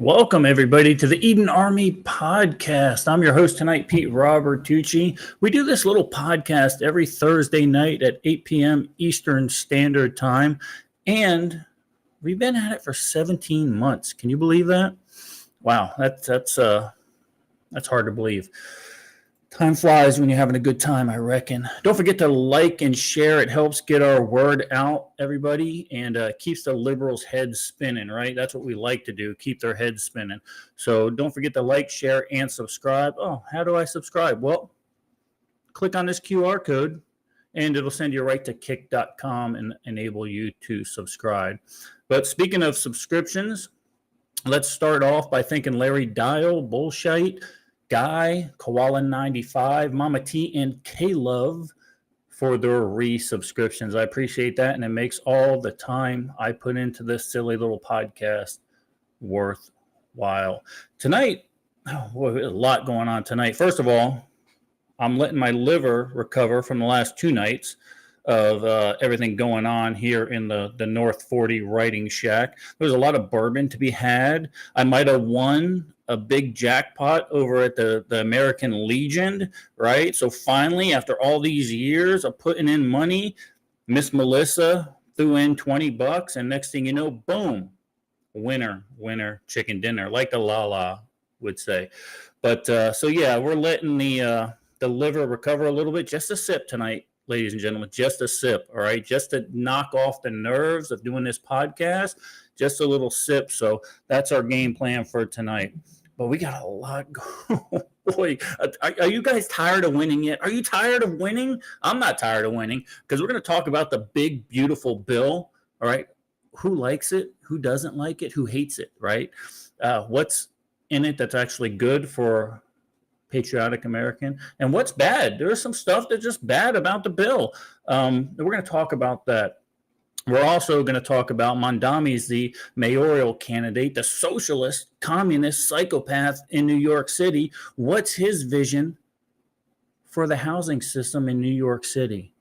Welcome, everybody, to the Eden Army podcast. I'm your host tonight, Pete Robertucci. We do this little podcast every Thursday night at 8 p.m. Eastern Standard Time, and we've been at it for 17 months. Can you believe that? Wow, that's hard to believe. Time flies when you're having a good time, I reckon. Don't forget to like and share. It helps get our word out, everybody, and keeps the liberals' heads spinning, right? That's what we like to do, keep their heads spinning. So don't forget to like, share, and subscribe. Oh, how do I subscribe? Well, click on this QR code, and it'll send you right to kick.com and enable you to subscribe. But speaking of subscriptions, let's start off by thanking Larry Dial, Bullshite, Guy, Koala95, Mama T, and K-Love for their resubscriptions. I appreciate that, and it makes all the time I put into this silly little podcast worthwhile. Tonight, a lot going on tonight. First of all, I'm letting my liver recover from the last 2 nights of everything going on here in the North 40 writing shack. There's a lot of bourbon to be had. I might have won a big jackpot over at the American Legion, right? So finally, after all these years of putting in money, Miss Melissa threw in $20, and next thing you know, boom, winner, chicken dinner, like the Lala would say. But so yeah, we're letting the liver recover a little bit. Just a sip tonight, ladies and gentlemen, just a sip, all right? Just to knock off the nerves of doing this podcast, just a little sip. So that's our game plan for tonight. But we got a lot going. Boy, are you guys tired of winning yet? Are you tired of winning? I'm not tired of winning, because we're going to talk about the big, beautiful bill, all right? Who likes it? Who doesn't like it? Who hates it, right? What's in it that's actually good for patriotic American, and what's bad? There's some stuff that's just bad about the bill. We're going to talk about that. We're also going to talk about Mondami's the mayoral candidate, the socialist, communist psychopath in New York City. What's his vision for the housing system in New York City?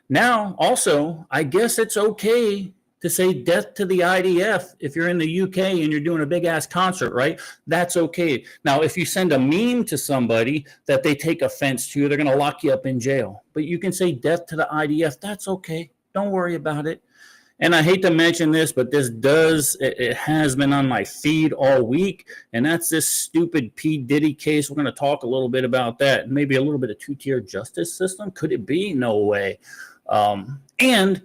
Now, also, I guess it's okay to say death to the IDF if you're in the UK and you're doing a big-ass concert, right? That's okay. Now, if you send a meme to somebody that they take offense to, they're going to lock you up in jail. But you can say death to the IDF. That's okay. Don't worry about it. And I hate to mention this, but it has been on my feed all week, and that's this stupid P. Diddy case. We're going to talk a little bit about that. Maybe a little bit of two-tier justice system. Could it be? No way. And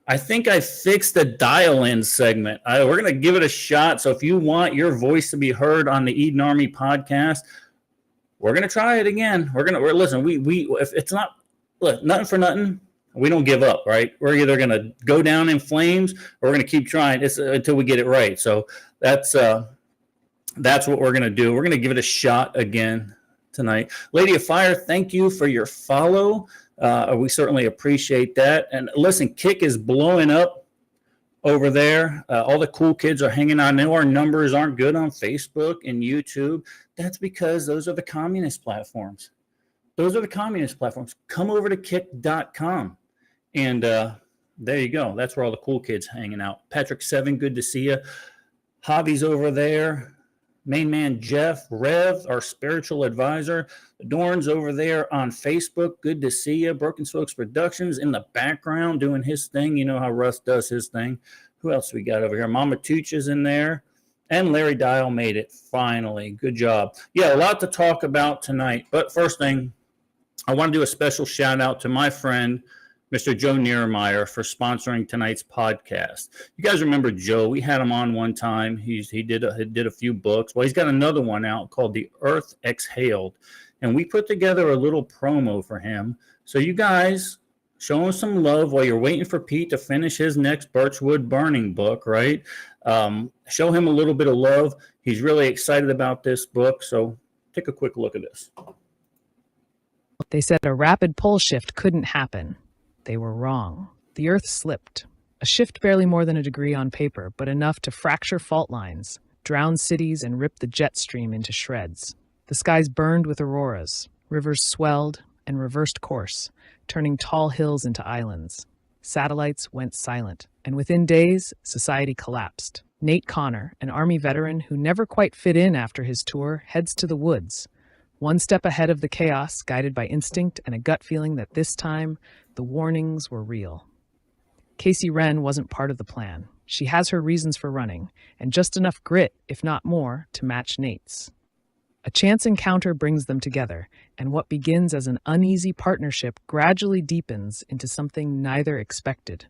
I think I fixed the dial-in segment. We're going to give it a shot. So if you want your voice to be heard on the Eden Army podcast, we're going to try it again. Listen, if it's not, look, nothing for nothing, we don't give up, right? We're either going to go down in flames or we're going to keep trying until we get it right. So that's what we're going to do. We're going to give it a shot again tonight. Lady of Fire, thank you for your follow. We certainly appreciate that. And listen, Kick is blowing up over there. All the cool kids are hanging on. I know our numbers aren't good on Facebook and YouTube. That's because those are the communist platforms. Come over to kick.com. And there you go. That's where all the cool kids hanging out. Patrick 7, good to see you. Javi's over there. Main man Jeff, Rev, our spiritual advisor. Dorn's over there on Facebook. Good to see you. Broken Smokes Productions in the background doing his thing. You know how Russ does his thing. Who else we got over here? Mama Tooch is in there. And Larry Dial made it finally. Good job. Yeah, a lot to talk about tonight. But first thing, I want to do a special shout out to my friend, Mr. Joe Niemeyer, for sponsoring tonight's podcast. You guys remember Joe? We had him on one time. He did a few books. Well, he's got another one out called The Earth Exhaled, and we put together a little promo for him. So you guys show him some love while you're waiting for Pete to finish his next Birchwood Burning book, right? Show him a little bit of love. He's really excited about this book. So take a quick look at this. They said a rapid pole shift couldn't happen. They were wrong. The Earth slipped. A shift barely more than a degree on paper, but enough to fracture fault lines, drown cities, and rip the jet stream into shreds. The skies burned with auroras. Rivers swelled and reversed course, turning tall hills into islands. Satellites went silent, and within days, society collapsed. Nate Connor, an Army veteran who never quite fit in after his tour, heads to the woods, one step ahead of the chaos, guided by instinct and a gut feeling that this time the warnings were real. Casey Wren wasn't part of the plan. She has her reasons for running, and just enough grit, if not more, to match Nate's. A chance encounter brings them together, and what begins as an uneasy partnership gradually deepens into something neither expected: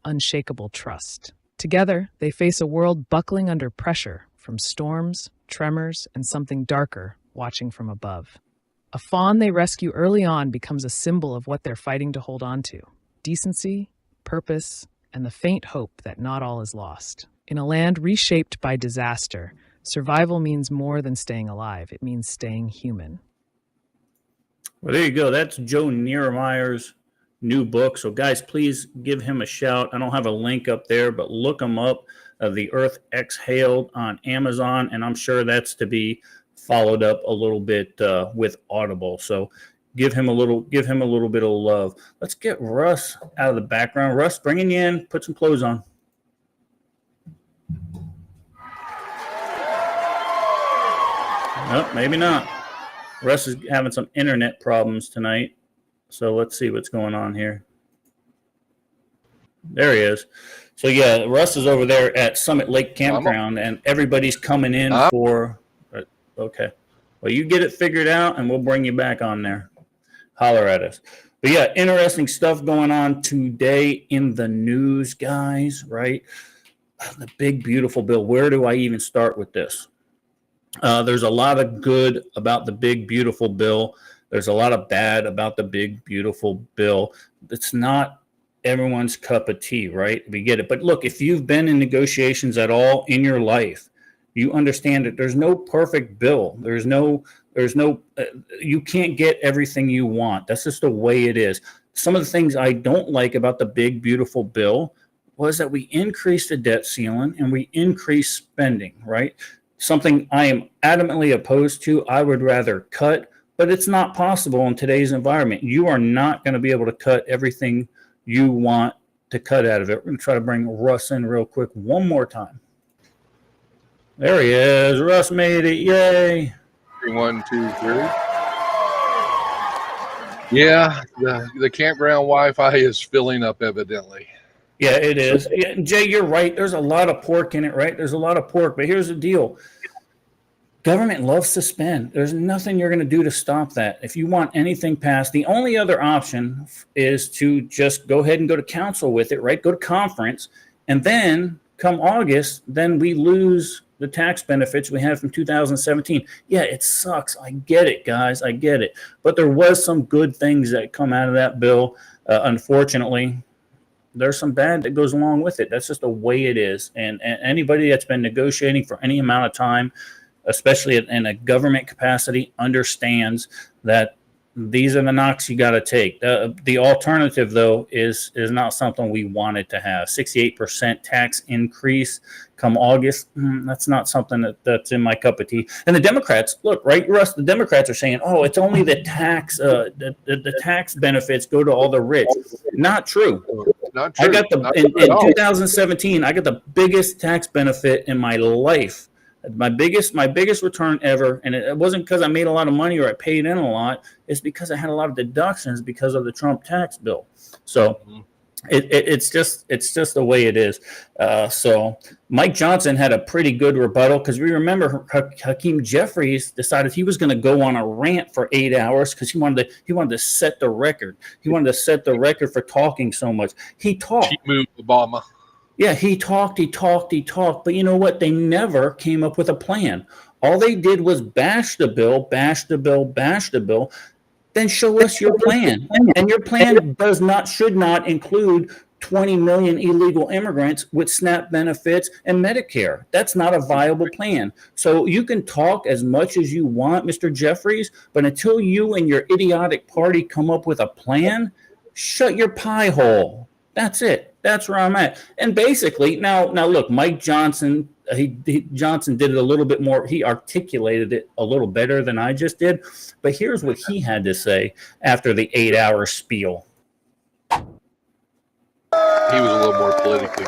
unshakable trust. Together, they face a world buckling under pressure from storms, tremors, and something darker watching from above. A fawn they rescue early on becomes a symbol of what they're fighting to hold on to: decency, purpose, and the faint hope that not all is lost. In a land reshaped by disaster, survival means more than staying alive. It means staying human. Well, there you go. That's Joe Niermeier's new book. So, guys, please give him a shout. I don't have a link up there, but look him up. The Earth Exhaled on Amazon, and I'm sure that's to be followed up a little bit with Audible. So, give him a little bit of love. Let's get Russ out of the background. Russ, bringing you in. Put some clothes on. Oh, maybe not. Russ is having some internet problems tonight. So let's see what's going on here. There he is. So, yeah, Russ is over there at Summit Lake Campground, and everybody's coming in for – okay. Well, you get it figured out, and we'll bring you back on there. Holler at us. But, yeah, interesting stuff going on today in the news, guys, right? The big, beautiful bill. Where do I even start with this? There's a lot of good about the big, beautiful bill. There's a lot of bad about the big, beautiful bill. It's not everyone's cup of tea, right? We get it. But look, if you've been in negotiations at all in your life, you understand that there's no perfect bill. You can't get everything you want. That's just the way it is. Some of the things I don't like about the big, beautiful bill was that we increased the debt ceiling and we increased spending, right? Something I am adamantly opposed to. I would rather cut, but it's not possible in today's environment. You are not going to be able to cut everything you want to cut out of it. We're going to try to bring Russ in real quick one more time. There he is. Russ made it. Yay. 1, 2, 3. Yeah, the campground Wi-Fi is filling up evidently. Yeah, it is. Yeah, Jay, you're right. There's a lot of pork in it, right? There's a lot of pork. But here's the deal. Government loves to spend. There's nothing you're going to do to stop that. If you want anything passed, the only other option is to just go ahead and go to council with it, right? Go to conference. And then come August, then we lose the tax benefits we had from 2017. Yeah, it sucks. I get it, guys. I get it. But there was some good things that come out of that bill. Unfortunately, there's some bad that goes along with it. That's just the way it is. And anybody that's been negotiating for any amount of time, especially in a government capacity, understands that these are the knocks you got to take. The alternative, though, is not something we wanted to have. 68% tax increase come August. That's not something that's in my cup of tea. And the Democrats, look, right, Russ, the Democrats are saying, oh, it's only the tax, the tax benefits go to all the rich. Not true. Not true. I got in 2017, I got the biggest tax benefit in my life. My biggest return ever, and it wasn't because I made a lot of money or I paid in a lot. It's because I had a lot of deductions because of the Trump tax bill. So it's just the way it is. So Mike Johnson had a pretty good rebuttal because we remember Hakeem Jeffries decided he was going to go on a rant for 8 hours because he wanted to set the record. He wanted to set the record for talking so much. He talked. Keep moving, Obama. Yeah, he talked. But you know what? They never came up with a plan. All they did was bash the bill. Then show us your plan. And your plan should not include 20 million illegal immigrants with SNAP benefits and Medicare. That's not a viable plan. So you can talk as much as you want, Mr. Jeffries, but until you and your idiotic party come up with a plan, shut your pie hole. That's it. That's where I'm at. And basically, now look, Mike Johnson, Johnson did it a little bit more. He articulated it a little better than I just did. But here's what he had to say after the 8-hour spiel. He was a little more politically.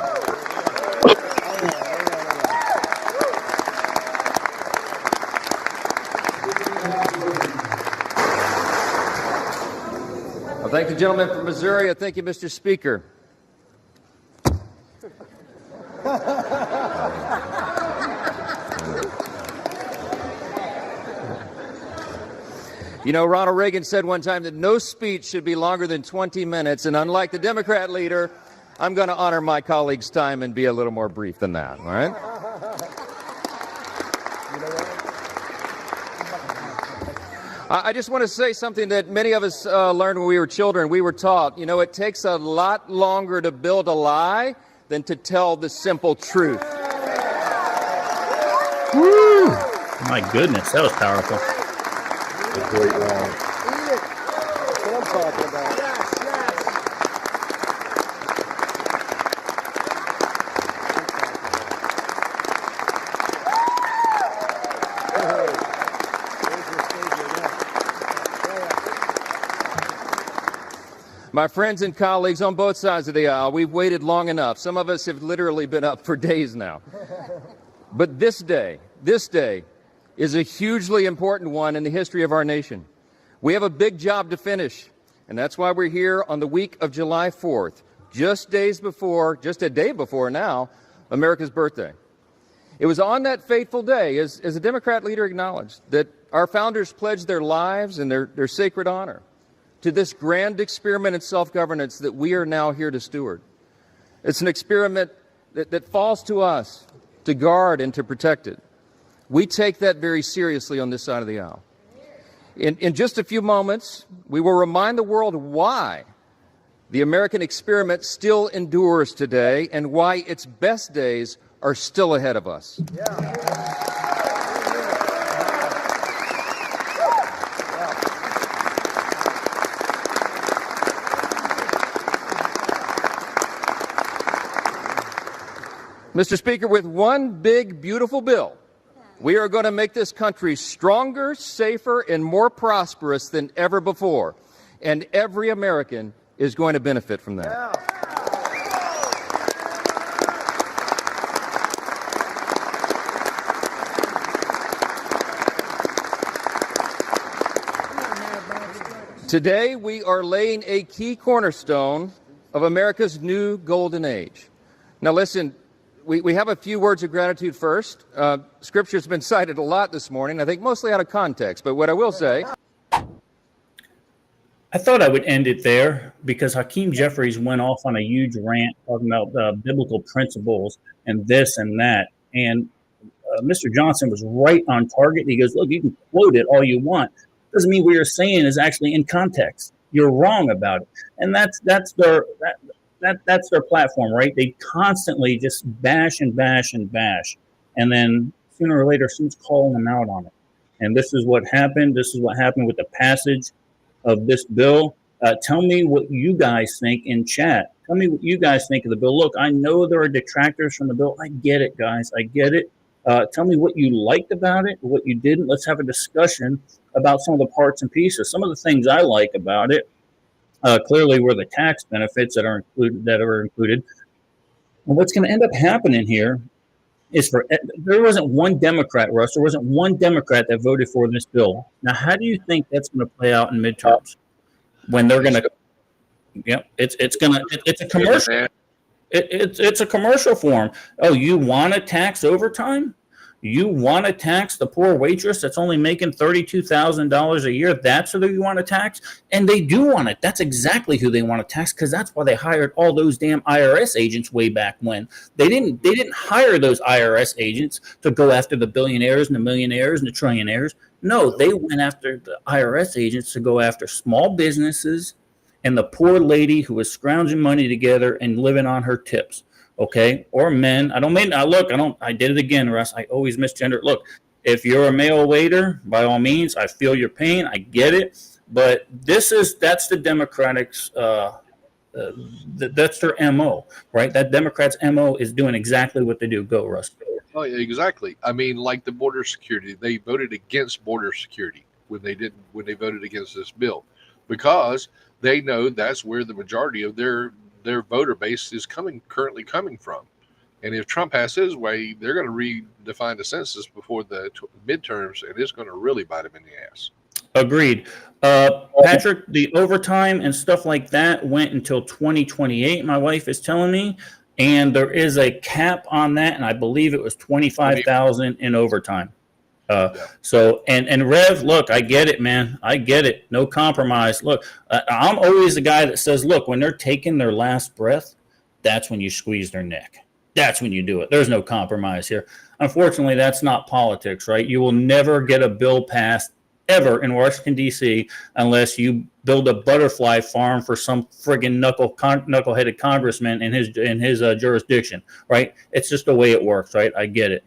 thank the gentleman from Missouri. I thank you, Mr. Speaker. You know, Ronald Reagan said one time that no speech should be longer than 20 minutes, and unlike the Democrat leader, I'm going to honor my colleague's time and be a little more brief than that, all right? I just want to say something that many of us learned when we were children. We were taught, you know, it takes a lot longer to build a lie than to tell the simple truth. Woo! My goodness, that was powerful. A great line. That's what I'm talking about. My friends and colleagues on both sides of the aisle, we've waited long enough. Some of us have literally been up for days now. But this day is a hugely important one in the history of our nation. We have a big job to finish, and that's why we're here on the week of July 4th, just a day before now, America's birthday. It was on that fateful day, as the Democrat leader acknowledged, that our founders pledged their lives and their sacred honor to this grand experiment in self-governance that we are now here to steward. It's an experiment that falls to us to guard and to protect it. We take that very seriously on this side of the aisle. In just a few moments, we will remind the world why the American experiment still endures today and why its best days are still ahead of us. Mr. Speaker, with one big, beautiful bill, we are going to make this country stronger, safer, and more prosperous than ever before. And every American is going to benefit from that. Today, we are laying a key cornerstone of America's new golden age. Now, listen. We have a few words of gratitude first. Scripture's been cited a lot this morning, I think mostly out of context. But what I will say... I thought I would end it there because Hakeem Jeffries went off on a huge rant talking about biblical principles and this and that. And Mr. Johnson was right on target. He goes, look, you can quote it all you want. Doesn't mean what you're saying is actually in context. You're wrong about it. And that's their platform, right? They constantly just bash and bash and bash. And then sooner or later, someone's calling them out on it. And this is what happened. This is what happened with the passage of this bill. Tell me what you guys think in chat. Tell me what you guys think of the bill. Look, I know there are detractors from the bill. I get it, guys. I get it. Tell me what you liked about it, what you didn't. Let's have a discussion about some of the parts and pieces. Some of the things I like about it clearly were the tax benefits that are included. And what's going to end up happening here is there wasn't one Democrat, Russ. There wasn't one Democrat that voted for this bill. Now, how do you think that's going to play out in midterms when they're going to? Yeah, it's a commercial. It's a commercial form. Oh, you want to tax overtime? You want to tax the poor waitress that's only making $32,000 a year? That's who you want to tax? And they do want it. That's exactly who they want to tax because that's why they hired all those damn IRS agents way back when. They didn't hire those IRS agents to go after the billionaires and the millionaires and the trillionaires. No, they went after the IRS agents to go after small businesses and the poor lady who was scrounging money together and living on her tips. Okay, or men. I did it again, Russ. I always misgender. Look, if you're a male waiter, by all means, I feel your pain. I get it. But that's the Democrats. That's their MO, right? That Democrats' MO is doing exactly what they do. Go, Russ. Oh, yeah, exactly. I mean, like the border security, they voted against border security when they voted against this bill because they know that's where the majority of their voter base is currently coming from. And if Trump has his way, they're going to redefine the census before the midterms, and it's going to really bite him in the ass. Agreed. Patrick, the overtime and stuff like that went until 2028, my wife is telling me. And there is a cap on that, and I believe it was 25,000 in overtime. Yeah. So and Rev, look, I get it, man. I get it. No compromise. Look, I'm always the guy that says, look, when they're taking their last breath, that's when you squeeze their neck. That's when you do it. There's no compromise here. Unfortunately, that's not politics, right? You will never get a bill passed ever in Washington, D.C., unless you build a butterfly farm for some friggin' knuckleheaded congressman in his jurisdiction, right? It's just the way it works, right? I get it.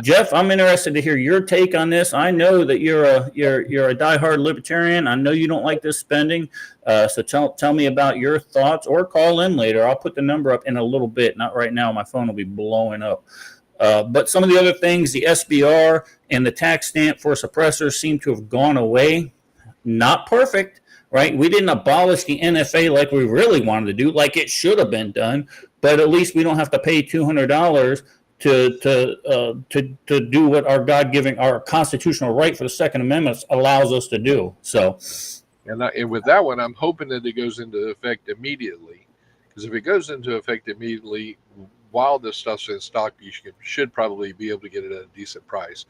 Jeff, I'm interested to hear your take on this. I know that you're a diehard libertarian. I know you don't like this spending. So tell me about your thoughts, or call in later. I'll put the number up in a little bit. Not right now. My phone will be blowing up. But some of the other things, the SBR and the tax stamp for suppressors seem to have gone away. Not perfect, right? We didn't abolish the NFA like we really wanted to do, like it should have been done. But at least we don't have to pay $200 to do what our constitutional right for the Second Amendment allows us to do. So, and with that one, I'm hoping that it goes into effect immediately, because if it goes into effect immediately, while this stuff's in stock, you should probably be able to get it at a decent price.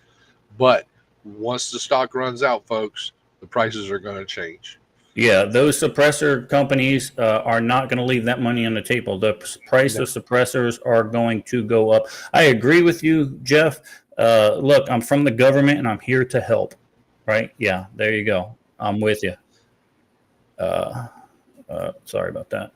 But once the stock runs out, folks, the prices are going to change. Yeah, those suppressor companies are not going to leave that money on the table. The price of suppressors are going to go up. I agree with you, Jeff. Look, I'm from the government and I'm here to help. Right? Yeah, there you go. I'm with you. Sorry about that.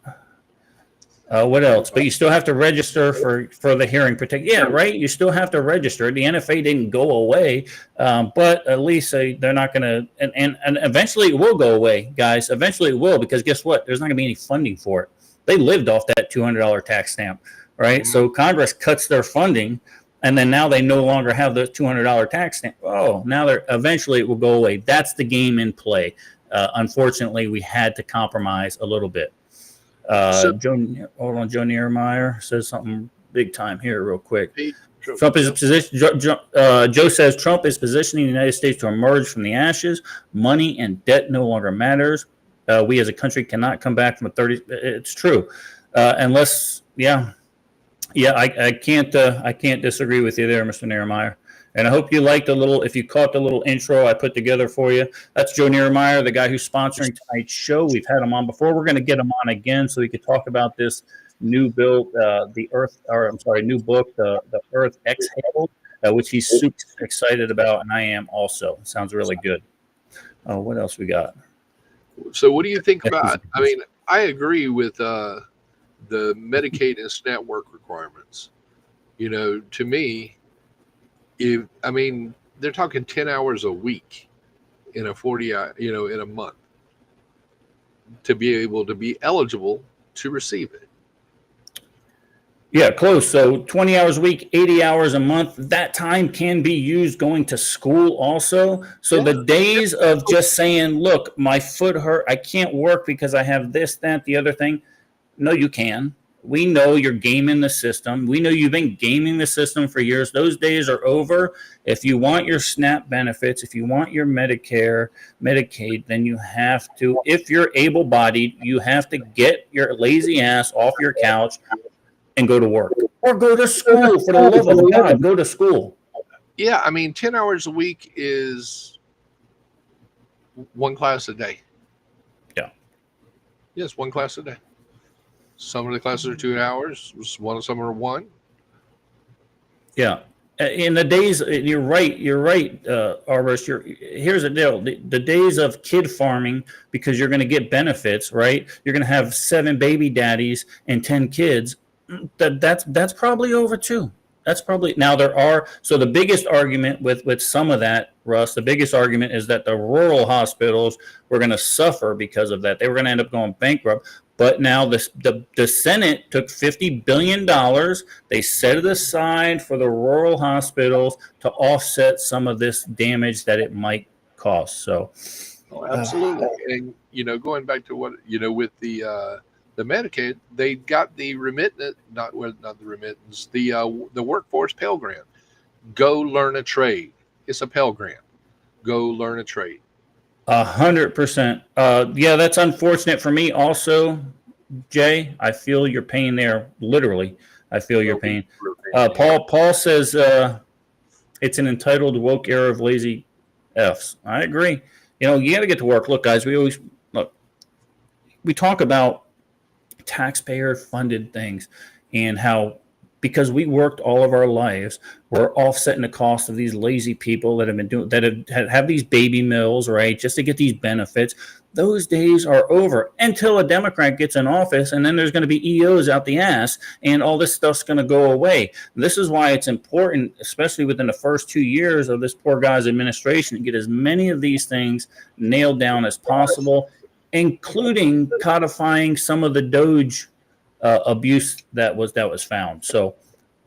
What else? But you still have to register for the hearing protection. Yeah, right. You still have to register. The NFA didn't go away, but at least they're not going to. And eventually it will go away, guys. Eventually it will, because guess what? There's not going to be any funding for it. They lived off that $200 tax stamp, right? Mm-hmm. So Congress cuts their funding, and then now they no longer have the $200 tax stamp. Oh, now eventually it will go away. That's the game in play. Unfortunately, we had to compromise a little bit. Joe Niemeyer says something big time here real quick. Trump is Joe says Trump is positioning the United States to emerge from the ashes. Money and debt no longer matters. We as a country cannot come back from it's true. Unless, I can't disagree with you there, Mr. Niemeyer. And I hope you liked if you caught the little intro I put together for you. That's Joe Niemeyer, the guy who's sponsoring tonight's show. We've had him on before. We're going to get him on again so we could talk about this new bill, new book, The Earth Exhaled, which he's super excited about, and I am also. It sounds really good. What else we got? So what do you think about, I agree with the Medicaid and SNAP work requirements. To me, they're talking 10 hours a week in a 40, in a month to be able to be eligible to receive it. Yeah, close. So 20 hours a week, 80 hours a month. That time can be used going to school also. So the days of just saying, look, my foot hurt, I can't work because I have this, that, the other thing. No, you can. We know you're gaming the system. We know you've been gaming the system for years. Those days are over. If you want your SNAP benefits, if you want your Medicare, Medicaid, then you have to, if you're able-bodied, you have to get your lazy ass off your couch and go to work. Or go to school, for the love of God, go to school. Yeah, 10 hours a week is one class a day. Yeah. Yes, one class a day. Some of the classes are 2 hours. Some are one. Yeah. In the days, you're right, Arbus. Here's the deal. The days of kid farming, because you're going to get benefits, right? You're going to have 7 baby daddies and 10 kids. That's probably over too. That's probably, now so the biggest argument with some of that, Russ, the biggest argument is that the rural hospitals were going to suffer because of that. They were going to end up going bankrupt. But now the Senate took $50 billion. They set it aside for the rural hospitals to offset some of this damage that it might cost. So, absolutely. And, going back to what, with the Medicaid, they got the remittance, not the remittance, the workforce Pell Grant. Go learn a trade. It's a Pell Grant. Go learn a trade. 100%. Yeah, that's unfortunate for me also, Jay. I feel your pain there. Literally, I feel your pain. Paul says it's an entitled woke era of lazy Fs. I agree. You got to get to work. Look, guys, we talk about taxpayer funded things and how because we worked all of our lives, we're offsetting the cost of these lazy people that have been doing that have these baby mills, right, just to get these benefits. Those days are over until a Democrat gets in office, and then there's going to be EOs out the ass, and all this stuff's going to go away. This is why it's important, especially within the first 2 years of this poor guy's administration, to get as many of these things nailed down as possible, including codifying some of the Doge abuse that was found. So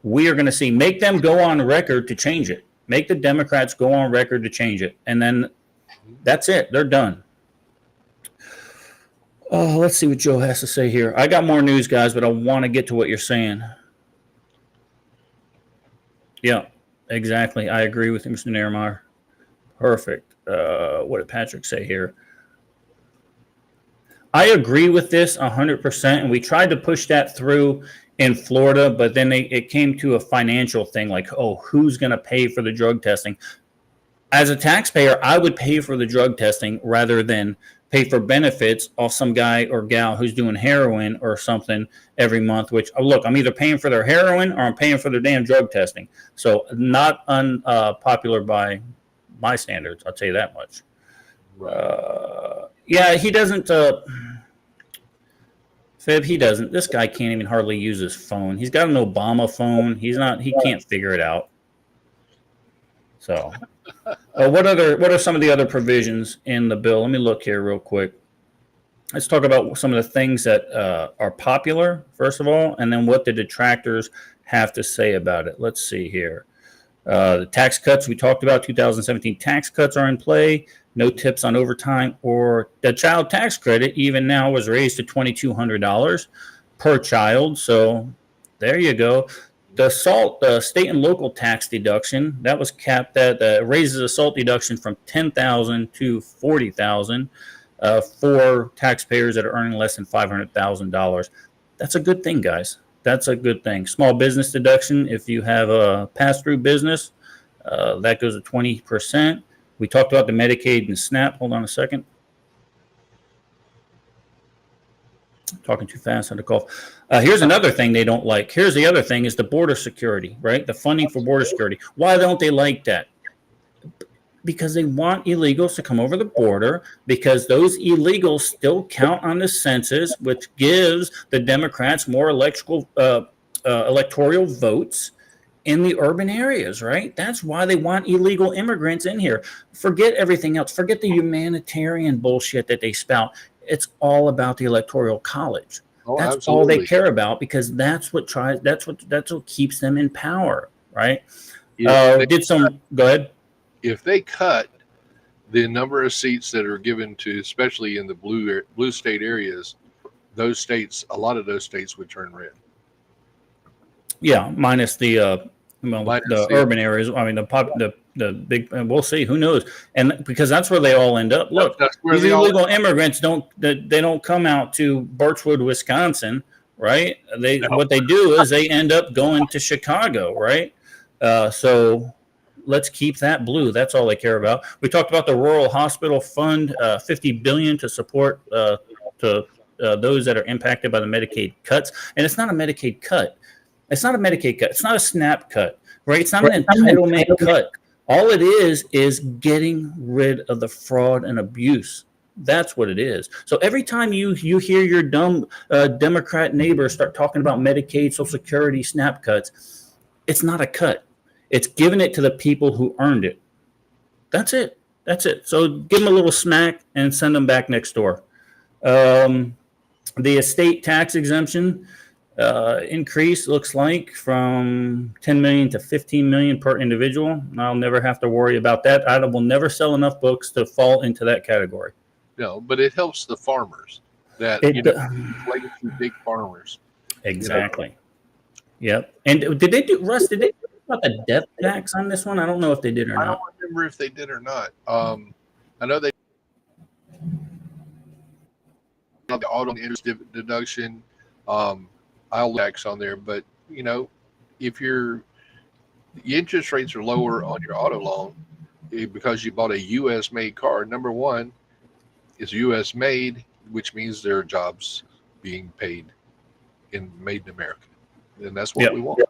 we are going to see, make them go on record to change it. Make the Democrats go on record to change it. And then that's it. They're done. Let's see what Joe has to say here. I got more news, guys, but I want to get to what you're saying. Yeah, exactly. I agree with Mr. Nairmeyer. Perfect. What did Patrick say here? I agree with this 100%, and we tried to push that through in Florida, but then it came to a financial thing, like, oh, who's going to pay for the drug testing? As a taxpayer, I would pay for the drug testing rather than pay for benefits off some guy or gal who's doing heroin or something every month, which, look, I'm either paying for their heroin or I'm paying for their damn drug testing. So not unpopular by my standards, I'll tell you that much. Yeah, he doesn't. Fib, he doesn't. This guy can't even hardly use his phone. He's got an Obama phone. He can't figure it out. So, what are some of the other provisions in the bill? Let me look here real quick. Let's talk about some of the things that are popular, first of all, and then what the detractors have to say about it. Let's see here. The tax cuts we talked about, 2017 tax cuts are in play. No tips on overtime, or the child tax credit even now was raised to $2,200 per child. So there you go. The state and local tax deduction, that was capped at raises the SALT deduction from $10,000 to $40,000 for taxpayers that are earning less than $500,000. That's a good thing, guys. That's a good thing. Small business deduction, if you have a pass-through business, that goes to 20%. We talked about the Medicaid and SNAP. Hold on a second. Talking too fast on the call. Here's another thing they don't like. Here's the other thing is the border security, right? The funding for border security. Why don't they like that? Because they want illegals to come over the border, because those illegals still count on the census, which gives the Democrats more electoral votes in the urban areas, right? That's why they want illegal immigrants in here. Forget everything else. Forget the humanitarian bullshit that they spout. It's all about the Electoral College. That's absolutely all they care about, because that's what keeps them in power, right? Go ahead. If they cut the number of seats that are given to, especially in the blue state areas, a lot of those states would turn red. Yeah, minus the urban areas. I mean, the big. We'll see. Who knows? And because that's where they all end up. Look, these illegal immigrants don't come out to Birchwood, Wisconsin, right? What they do is they end up going to Chicago, right? So let's keep that blue. That's all they care about. We talked about the Rural Hospital Fund, $50 billion to support those that are impacted by the Medicaid cuts. And it's not a Medicaid cut. It's not a Medicaid cut. It's not a SNAP cut, right? It's not an entitlement cut. All it is getting rid of the fraud and abuse. That's what it is. So every time you hear your dumb Democrat neighbors start talking about Medicaid, Social Security, SNAP cuts, it's not a cut. It's giving it to the people who earned it. That's it. So give them a little smack and send them back next door. The estate tax exemption increase looks like from 10 million to 15 million per individual. I'll never have to worry about that. I will never sell enough books to fall into that category. No, but it helps the farmers big farmers. Exactly. Yep. And did they do about the death tax on this one? I don't know if they did or not. I don't remember if they did or not. I know they. the auto interest deduction. I'll tax on there, but if your interest rates are lower on your auto loan because you bought a U.S. made car, number one, it's U.S. made, which means there are jobs being made in America, and that's what we want.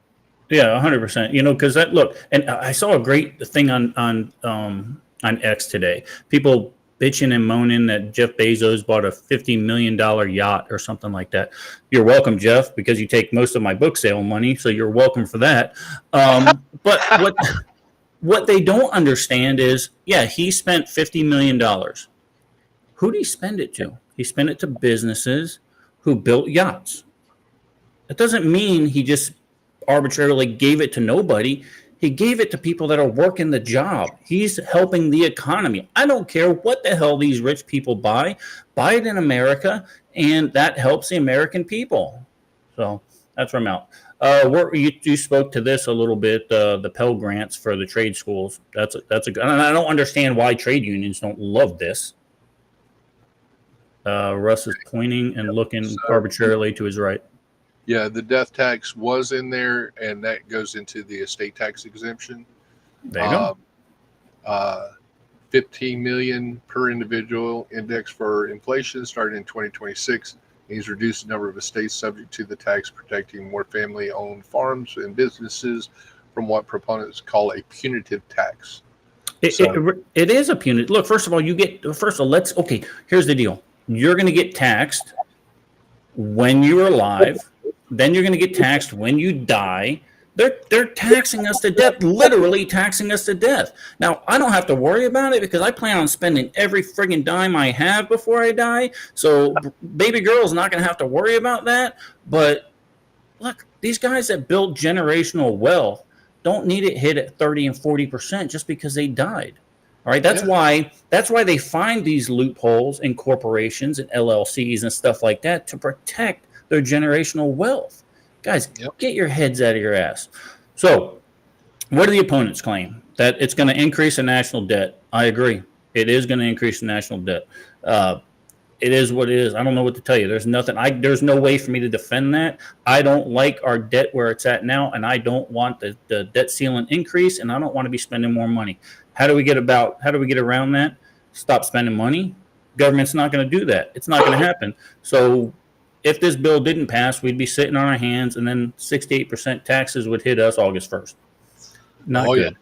Yeah, 100%. Because look, and I saw a great thing on X today. People bitching and moaning that Jeff Bezos bought a $50 million yacht or something like that. You're welcome, Jeff, because you take most of my book sale money, so you're welcome for that. But what they don't understand is, he spent $50 million. Who did he spend it to? He spent it to businesses who built yachts. That doesn't mean he just arbitrarily gave it to nobody. He gave it to people that are working the job. He's helping the economy. I don't care what the hell these rich people buy it in America, and that helps the American people. So that's where I'm out. You spoke to this a little bit, the Pell Grants for the trade schools. That's a good, and I don't understand why trade unions don't love this. Russ is pointing and looking arbitrarily to his right. Yeah, the death tax was in there, and that goes into the estate tax exemption. There you go. 15 million per individual index for inflation starting in 2026. He's reduced the number of estates subject to the tax, protecting more family-owned farms and businesses from what proponents call a punitive tax. It is a punitive. Look, first of all, here's the deal. You're going to get taxed when you're alive. Then you're going to get taxed when you die. They're taxing us to death, literally taxing us to death. Now, I don't have to worry about it because I plan on spending every friggin' dime I have before I die. So baby girl's not going to have to worry about that. But look, these guys that build generational wealth don't need it hit at 30 and 40% just because they died. All right, that's why they find these loopholes in corporations and LLCs and stuff like that to protect their generational wealth. Guys, get your heads out of your ass. So, what do the opponents claim? That it's going to increase the national debt. I agree. It is going to increase the national debt. It is what it is. I don't know what to tell you. There's nothing. There's no way for me to defend that. I don't like our debt where it's at now, and I don't want the debt ceiling increase, and I don't want to be spending more money. How do we get around that? Stop spending money. Government's not going to do that. It's not going to happen. So if this bill didn't pass, we'd be sitting on our hands, and then 68% taxes would hit us August 1st. Not good.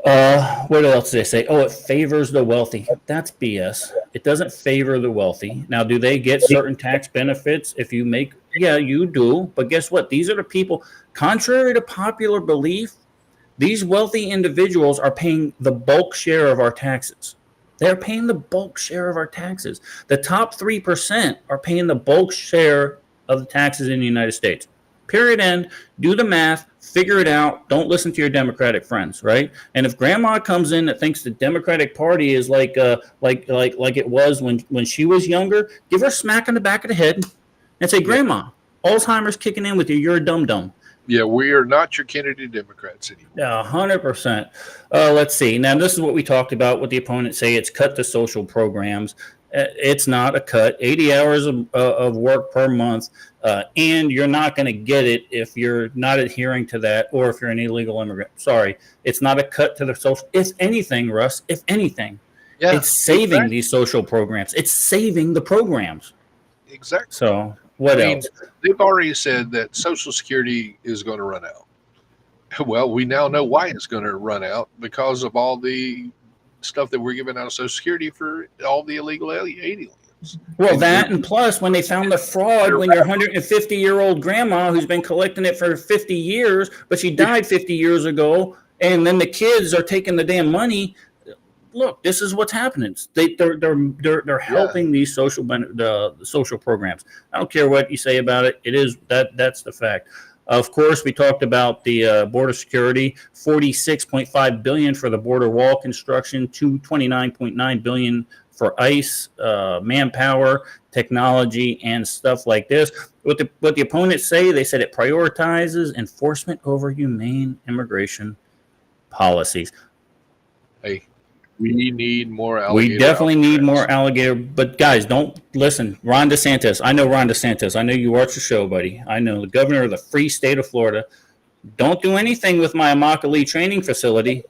Yeah. What else did they say? Oh, it favors the wealthy. That's BS. It doesn't favor the wealthy. Now, do they get certain tax benefits if you make? Yeah, you do. But guess what? These are the people, contrary to popular belief, these wealthy individuals are paying the bulk share of our taxes. They're paying the bulk share of our taxes. The top 3% are paying the bulk share of the taxes in the United States. Period. End. Do the math. Figure it out. Don't listen to your Democratic friends, right? And if Grandma comes in that thinks the Democratic Party is like it was when she was younger, give her a smack on the back of the head and say, "Grandma, Alzheimer's kicking in with you. You're a dum-dum." Yeah, we are not your Kennedy Democrats anymore. Yeah, 100%. Let's see. Now, this is what we talked about. What the opponents say: it's cut to social programs. It's not a cut. 80 hours of work per month, and you're not going to get it if you're not adhering to that, or if you're an illegal immigrant. Sorry, it's not a cut to the social. If anything, Russ, it's saving these social programs. It's saving the programs. Exactly. So. What else? They've already said that Social Security is going to run out. Well, we now know why it's going to run out, because of all the stuff that we're giving out of Social Security for all the illegal aliens. Well, and plus when they found the fraud when your 150-year-old grandma who's been collecting it for 50 years, but she died 50 years ago, and then the kids are taking the damn money. Look, this is what's happening. They're helping these the social programs. I don't care what you say about it. It is that's the fact. Of course, we talked about the border security, $46.5 billion for the border wall construction, $29.9 billion for ICE, manpower, technology, and stuff like this. What the opponents say, they said it prioritizes enforcement over humane immigration policies. Hey. We need more alligator. We definitely need Alcatraz. more alligator. But guys, don't listen. Ron DeSantis. I know Ron DeSantis. I know you watch the show, buddy. I know the governor of the free state of Florida. Don't do anything with my Immokalee training facility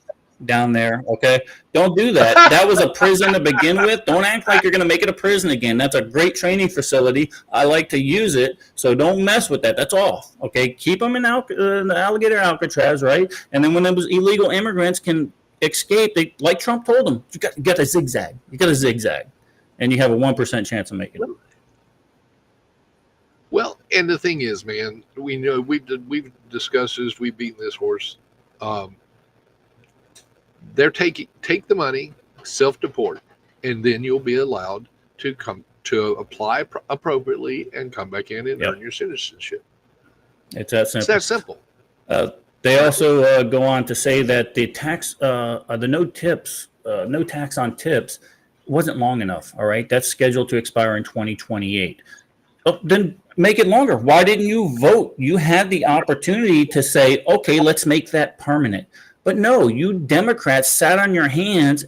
down there. Okay, don't do that. That was a prison to begin with. Don't act like you're going to make it a prison again. That's a great training facility. I like to use it, so don't mess with that. That's all. Okay, keep them in the alligator Alcatraz, right? And then when those illegal immigrants can escape, they, like Trump told them, you got to zigzag. You got to zigzag, and you have a 1% chance of making it. Well, and the thing is, man, we know we've discussed this. We've beaten this horse. They're take the money, self-deport, and then you'll be allowed to come to apply appropriately and come back in and earn your citizenship. It's that simple. It's that simple. They also go on to say that the tax, the no tax on tips wasn't long enough. All right. That's scheduled to expire in 2028. Oh, then make it longer. Why didn't you vote? You had the opportunity to say, okay, let's make that permanent. But no, you Democrats sat on your hands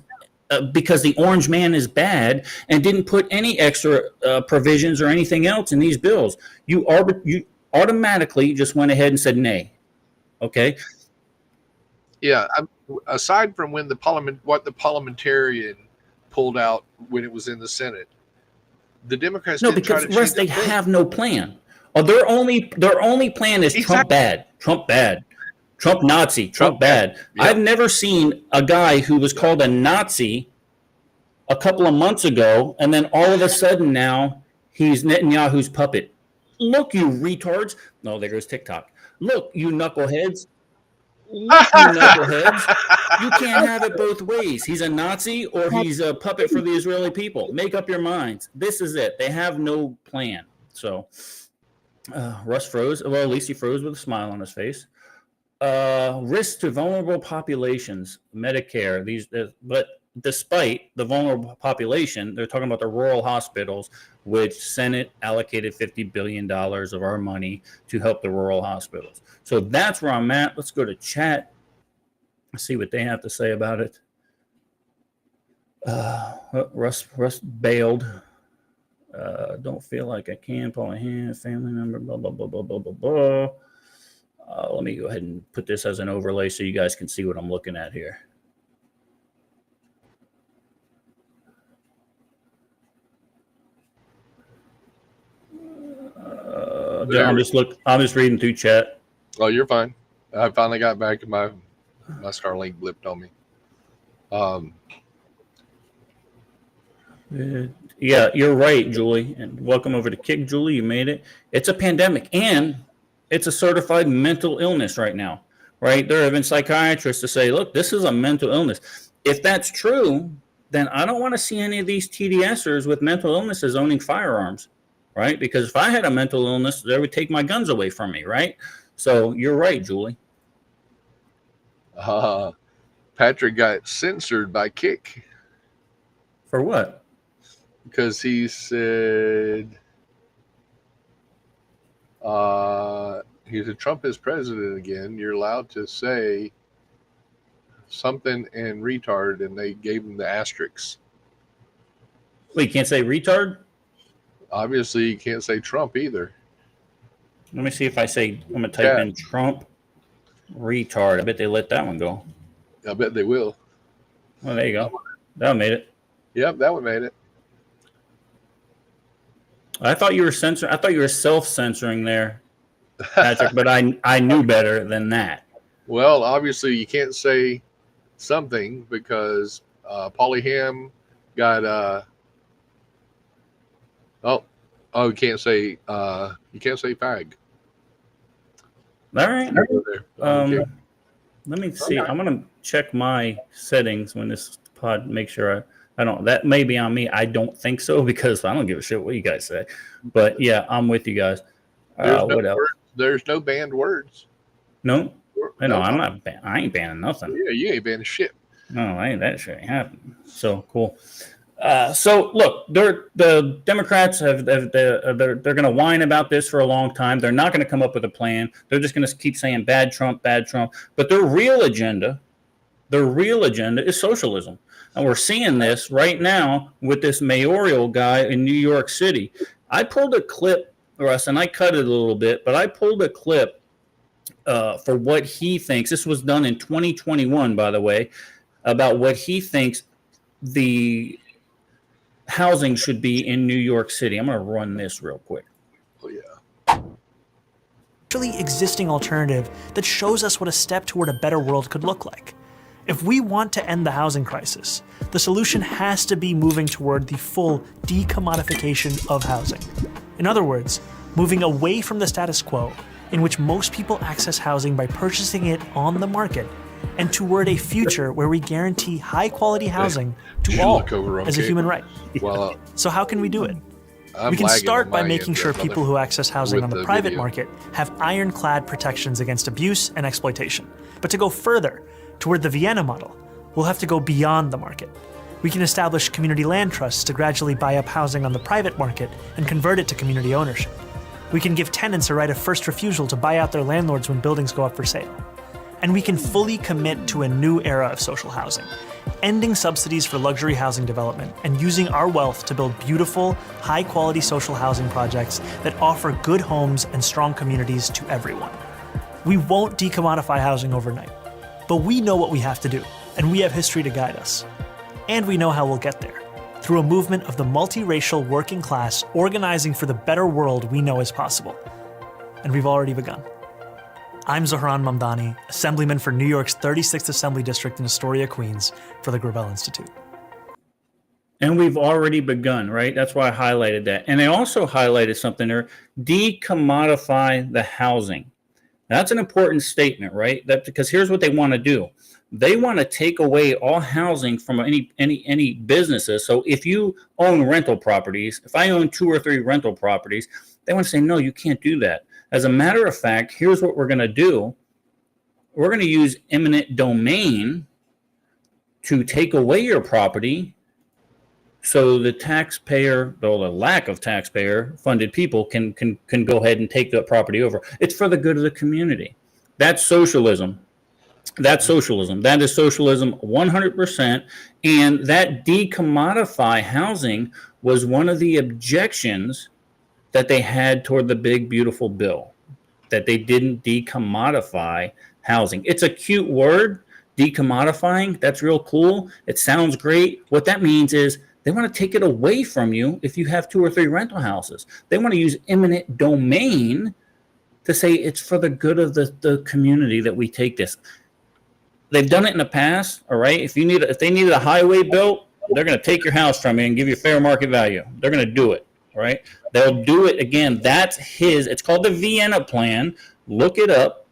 because the orange man is bad and didn't put any extra provisions or anything else in these bills. You automatically just went ahead and said nay. Okay. Yeah. Aside from when the parliamentarian pulled out when it was in the Senate, the Democrats no, didn't because try to Russ, they change have no plan. Their only plan is Trump bad, Trump bad, Trump Nazi, Trump bad. Yep. I've never seen a guy who was called a Nazi a couple of months ago, and then all of a sudden now he's Netanyahu's puppet. Look, you retards. No, there goes TikTok. Look, you knuckleheads. Look, you knuckleheads. You can't have it both ways. He's a Nazi or he's a puppet for the Israeli people. Make up your minds. This is it. They have no plan. So Russ froze. Well, at least he froze with a smile on his face. Risks to vulnerable populations, Medicare. But despite the vulnerable population, they're talking about the rural hospitals, which Senate allocated $50 billion of our money to help the rural hospitals. So that's where I'm at. Let's go to chat. See what they have to say about it. Russ bailed. Don't feel like I can. Pull my hand. Family member. Blah blah blah blah blah blah blah. Let me go ahead and put this as an overlay so you guys can see what I'm looking at here. I'm just reading through chat. Oh, you're fine. I finally got back and my Starlink blipped on me. Yeah, you're right, Julie. And welcome over to Kick, Julie. You made it. It's a pandemic and it's a certified mental illness right now, right? There have been psychiatrists to say, look, this is a mental illness. If that's true, then I don't want to see any of these TDSers with mental illnesses owning firearms, right? Because if I had a mental illness, they would take my guns away from me, right? So you're right, Julie. Patrick got censored by Kick. For what? Because he said he said Trump is president again. You're allowed to say something and retard, and they gave him the asterisks. Wait, you can't say retard? Obviously, you can't say Trump either. Let me see if I say, I'm going to type in Trump retard. I bet they let that one go. I bet they will. Well, there you go. That one made it. Yep, that one made it. I thought you were censoring. I thought you were self-censoring there, Patrick, but I knew better than that. Well, obviously, you can't say something because Paulie Ham got you can't say fag. All right. Let me see. I'm gonna check my settings when this pod. Make sure I don't. That may be on me. I don't think so because I don't give a shit what you guys say. But yeah, I'm with you guys. What else? There's no banned words. No. I know. I'm not. I ain't banning nothing. Yeah, you ain't banning shit. No, that shit ain't happening. So cool. So look, the Democrats they're going to whine about this for a long time. They're not going to come up with a plan. They're just going to keep saying bad Trump, bad Trump. But their real agenda Their real agenda is socialism. And we're seeing this right now with this mayoral guy in New York City. I pulled a clip, Russ, and I cut it a little bit, but I pulled a clip for what he thinks. This was done in 2021, by the way, about what he thinks the housing should be in New York City. I'm going to run this real quick. Oh, yeah. Actually existing alternative that shows us what a step toward a better world could look like. If we want to end the housing crisis, the solution has to be moving toward the full decommodification of housing. In other words, moving away from the status quo, in which most people access housing by purchasing it on the market, and toward a future where we guarantee high-quality housing to all as a human right. Well, So how can we do it? I'm We can lagging start on by my making end sure there, people brother, who access housing with on the the private video. market have ironclad protections against abuse and exploitation. But to go further, toward the Vienna model, we'll have to go beyond the market. We can establish community land trusts to gradually buy up housing on the private market and convert it to community ownership. We can give tenants a right of first refusal to buy out their landlords when buildings go up for sale. And we can fully commit to a new era of social housing, ending subsidies for luxury housing development and using our wealth to build beautiful, high-quality social housing projects that offer good homes and strong communities to everyone. We won't decommodify housing overnight, but we know what we have to do, and we have history to guide us. And we know how we'll get there, through a movement of the multiracial working class organizing for the better world we know is possible. And we've already begun. I'm Zohran Mamdani, Assemblyman for New York's 36th Assembly District in Astoria, Queens, for the Gravel Institute. And we've already begun, right? That's why I highlighted that. And I also highlighted something there, decommodify the housing. That's an important statement, right? That because here's what they want to do. They want to take away all housing from any businesses. So if you own rental properties, if I own 2 or 3 rental properties, they want to say, no, you can't do that. As a matter of fact, here's what we're going to do. We're going to use eminent domain to take away your property so the taxpayer, or the lack of taxpayer funded people can go ahead and take that property over. It's for the good of the community. That's socialism. That's socialism. That is socialism 100%. And that decommodify housing was one of the objections that they had toward the big, beautiful bill, that they didn't decommodify housing. It's a cute word, decommodifying. That's real cool. It sounds great. What that means is they want to take it away from you if you have 2 or 3 rental houses. They want to use eminent domain to say it's for the good of the community that we take this. They've done it in the past, all right? If they needed a highway built, they're going to take your house from you and give you fair market value. They're going to do it, all right? They'll do it again. That's it's called the Vienna Plan. Look it up.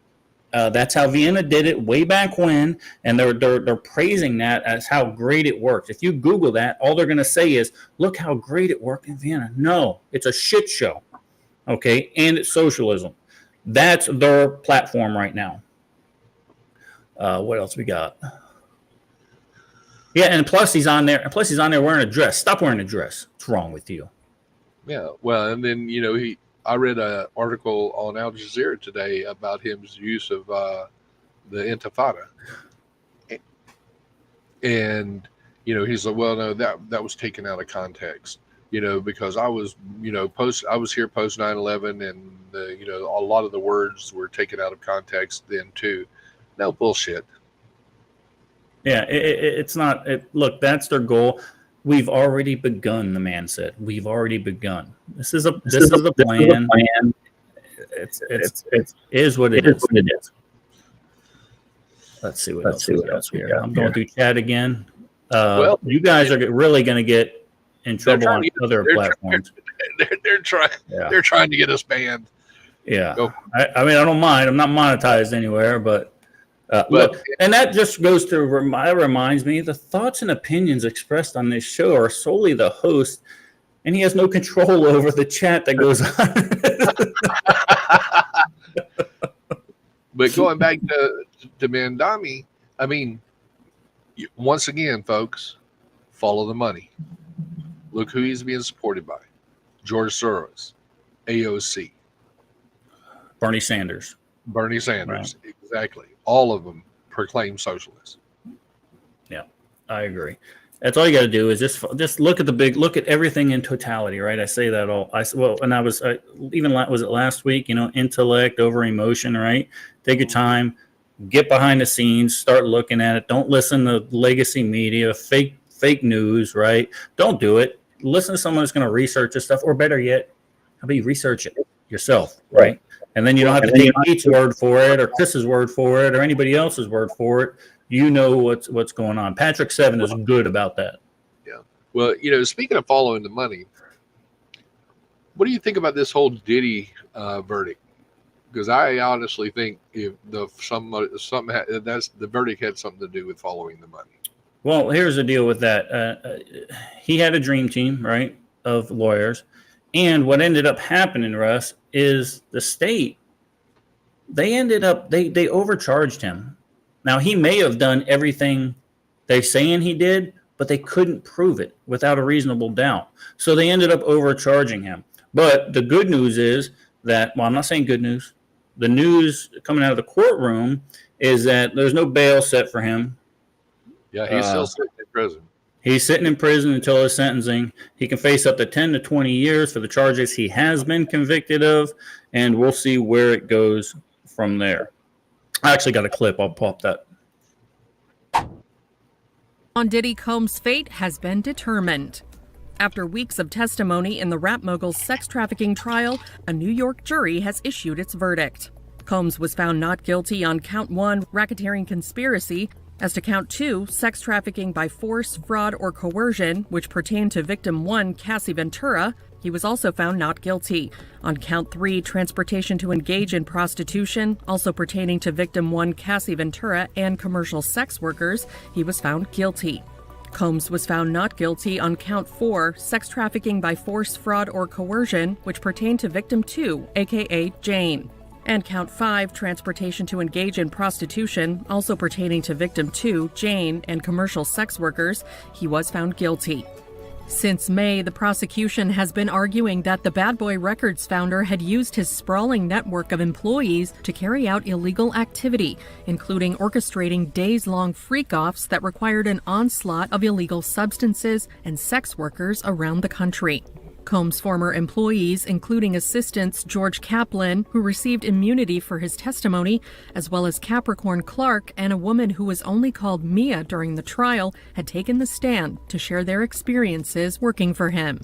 That's how Vienna did it way back when, and they're praising that as how great it worked. If you Google that, all they're going to say is, look how great it worked in Vienna. No, it's a shit show, okay? And it's socialism. That's their platform right now. What else we got? Yeah, and plus he's on there. And plus he's on there wearing a dress. Stop wearing a dress. What's wrong with you? Yeah, well, and then I read an article on Al Jazeera today about his use of the Intifada, and he's like, well, no, that was taken out of context, because I was here post 9/11, and a lot of the words were taken out of context then too. No bullshit. Yeah, it's not. Look, that's their goal. We've already begun, the man said. We've already begun. This is a plan. It is what it is. Let's see what else we got here. I'm going through chat again. Well, you guys are really going to get in trouble on other platforms. They're trying to get us banned. Yeah, I mean, I don't mind. I'm not monetized anywhere, but look, and that just goes to reminds me the thoughts and opinions expressed on this show are solely the host, and he has no control over the chat that goes on. But going back to Mandami, I mean, once again, folks, follow the money. Look who he's being supported by: George Soros, AOC, Bernie Sanders. Right. Exactly. All of them proclaim socialists. Yeah, I agree. That's all you got to do is just look at look at everything in totality, right? I say that all. And I was even was it last week? Intellect over emotion, right? Take your time, get behind the scenes, start looking at it. Don't listen to legacy media, fake news, right? Don't do it. Listen to someone who's going to research this stuff, or better yet, how about you research it yourself, right? And then you don't have to take Pete's word for it, or Chris's word for it, or anybody else's word for it. You know what's going on. Patrick Seven is good about that. Yeah. Well, speaking of following the money, what do you think about this whole Diddy verdict? Because I honestly think if the verdict had something to do with following the money. Well, here's the deal with that. He had a dream team, right, of lawyers, and what ended up happening, Russ, is the state. They overcharged him. Now, he may have done everything they're saying he did, but they couldn't prove it without a reasonable doubt. So they ended up overcharging him. But the good news is that, well, I'm not saying good news. The news coming out of the courtroom is that there's no bail set for him. Yeah, he's still sitting in prison. He's sitting in prison until his sentencing. He can face up to 10 to 20 years for the charges he has been convicted of, and we'll see where it goes from there. I actually got a clip. I'll pop that. On Diddy Combs' fate has been determined. After weeks of testimony in the rap mogul's sex trafficking trial, a New York jury has issued its verdict. Combs was found not guilty on count 1, racketeering conspiracy. As to count 2, sex trafficking by force, fraud, or coercion, which pertained to victim 1, Cassie Ventura, he was also found not guilty. On count 3, transportation to engage in prostitution, also pertaining to victim 1, Cassie Ventura, and commercial sex workers, he was found guilty. Combs was found not guilty on count 4, sex trafficking by force, fraud, or coercion, which pertained to victim 2, aka Jane. And count 5, transportation to engage in prostitution, also pertaining to victim 2, Jane, and commercial sex workers, he was found guilty. Since May, the prosecution has been arguing that the Bad Boy Records founder had used his sprawling network of employees to carry out illegal activity, including orchestrating days-long freak-offs that required an onslaught of illegal substances and sex workers around the country. Combs' former employees, including assistants George Kaplan, who received immunity for his testimony, as well as Capricorn Clark and a woman who was only called Mia during the trial, had taken the stand to share their experiences working for him.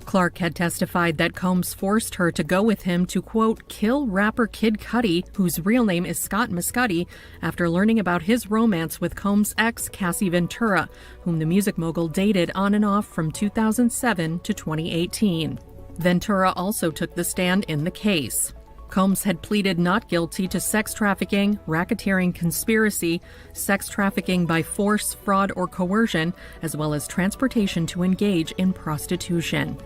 Clark had testified that Combs forced her to go with him to, quote, kill rapper Kid Cudi, whose real name is Scott Muscati, after learning about his romance with Combs' ex, Cassie Ventura, whom the music mogul dated on and off from 2007 to 2018. Ventura also took the stand in the case. Combs had pleaded not guilty to sex trafficking, racketeering conspiracy, sex trafficking by force, fraud, or coercion, as well as transportation to engage in prostitution.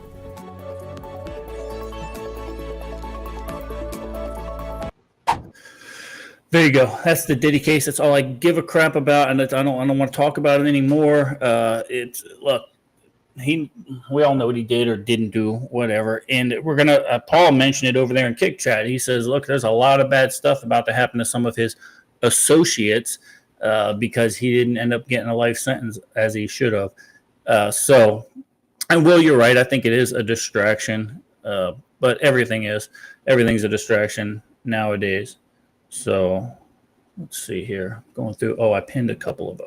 There you go. That's the Diddy case. That's all I give a crap about, and I don't want to talk about it anymore. We all know what he did or didn't do, whatever. And we're gonna. Paul mentioned it over there in Kick Chat. He says, "Look, there's a lot of bad stuff about to happen to some of his associates because he didn't end up getting a life sentence as he should have." And Will, you're right. I think it is a distraction, but everything's a distraction nowadays. So let's see here. Going through. Oh, I pinned a couple of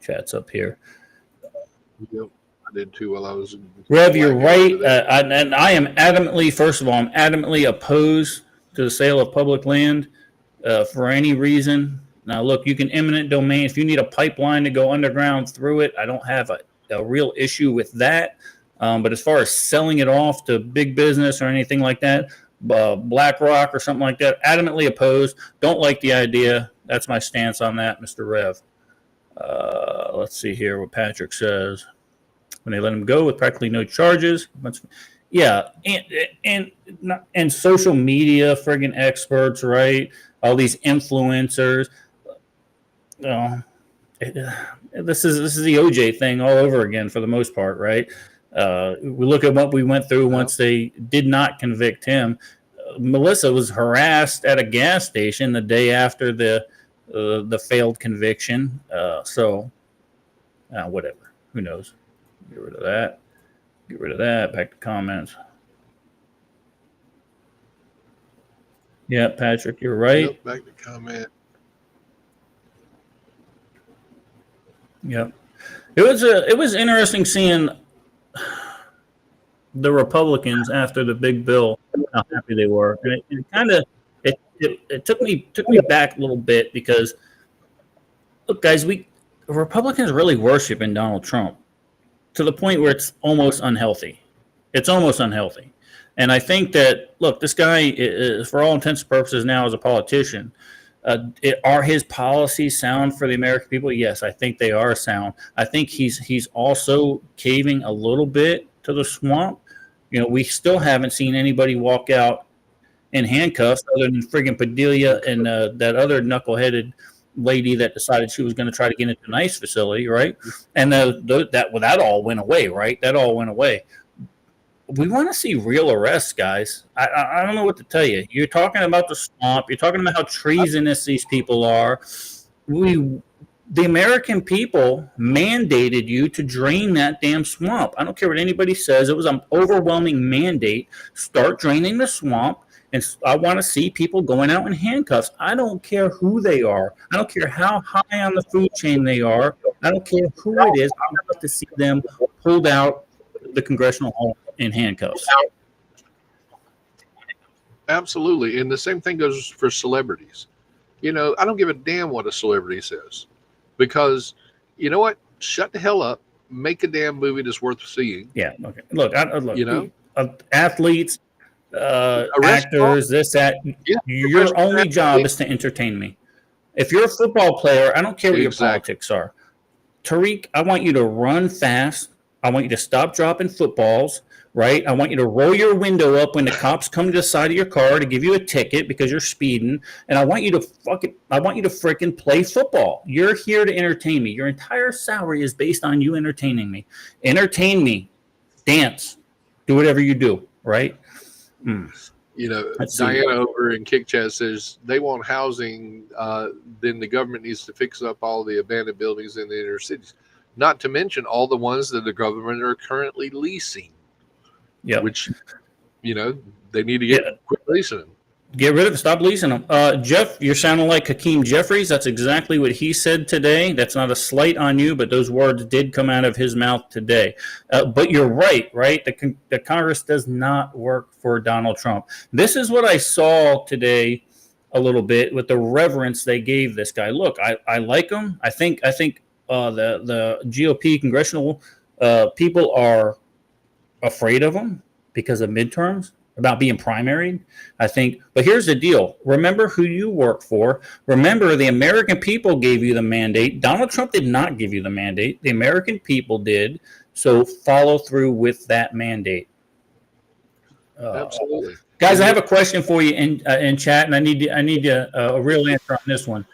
chats up here. Yep, I did too while I was. Rev, you're right. And I am adamantly, first of all, I'm adamantly opposed to the sale of public land for any reason. Now, look, you can eminent domain. If you need a pipeline to go underground through it, I don't have a real issue with that. But as far as selling it off to big business or anything like that, BlackRock or something like that, adamantly opposed. Don't like the idea. That's my stance on that, Mr. Rev. Let's see here what Patrick says. When they let him go with practically no charges. Yeah, and social media friggin' experts, right? All these influencers. This is the OJ thing all over again for the most part, right? We look at what we went through once they did not convict him. Melissa was harassed at a gas station the day after the failed conviction. So Whatever. Who knows? Get rid of that. Get rid of that. Back to comments. Yeah, Patrick, you're right. Yep, back to comment. Yep. It was interesting seeing the Republicans after the big bill, how happy they were. And it kind of it took me back a little bit because look, guys, Republicans really worship in Donald Trump to the point where it's almost unhealthy. It's almost unhealthy. And I think that, look, this guy is, for all intents and purposes now as a politician, are his policies sound for the American people? Yes, I think they are sound. I think he's also caving a little bit to the swamp. You know, we still haven't seen anybody walk out in handcuffs other than friggin' Padilla and that other knuckleheaded lady that decided she was going to try to get into an ICE facility, right? And that all went away, right? That all went away. We want to see real arrests, guys. I don't know what to tell you. You're talking about the swamp. You're talking about how treasonous these people are. The American people mandated you to drain that damn swamp. I don't care what anybody says. It was an overwhelming mandate. Start draining the swamp. And I want to see people going out in handcuffs. I don't care who they are. I don't care how high on the food chain they are. I don't care who it is. I want to see them pulled out the congressional hall in handcuffs. Absolutely. And the same thing goes for celebrities. You know, I don't give a damn what a celebrity says because you know what? Shut the hell up. Make a damn movie that's worth seeing. Yeah. Okay. Look, you know, athletes, actors, this, that. Yeah, your only job is to entertain me. If you're a football player, I don't care what your politics are. Tariq, I want you to run fast. I want you to stop dropping footballs, right? I want you to roll your window up when the cops come to the side of your car to give you a ticket because you're speeding. And I want you to freaking play football. You're here to entertain me. Your entire salary is based on you entertaining me. Entertain me. Dance. Do whatever you do, right? You know, Diana over in Kick Chat says they want housing, then the government needs to fix up all the abandoned buildings in the inner cities. Not to mention all the ones that the government are currently leasing. Yeah. Which, you know, they need to quit leasing them. Get rid of it. Stop leasing them. Jeff, you're sounding like Hakeem Jeffries. That's exactly what he said today. That's not a slight on you, but those words did come out of his mouth today. But you're right? The Congress does not work for Donald Trump. This is what I saw today a little bit with the reverence they gave this guy. Look, I like him. I think the GOP congressional people are afraid of him because of midterms, about being primaried, I think. But here's the deal. Remember who you work for. Remember, the American people gave you the mandate. Donald Trump did not give you the mandate. The American people did. So follow through with that mandate. Absolutely. Guys, I have a question for you in chat, and I need a real answer on this one.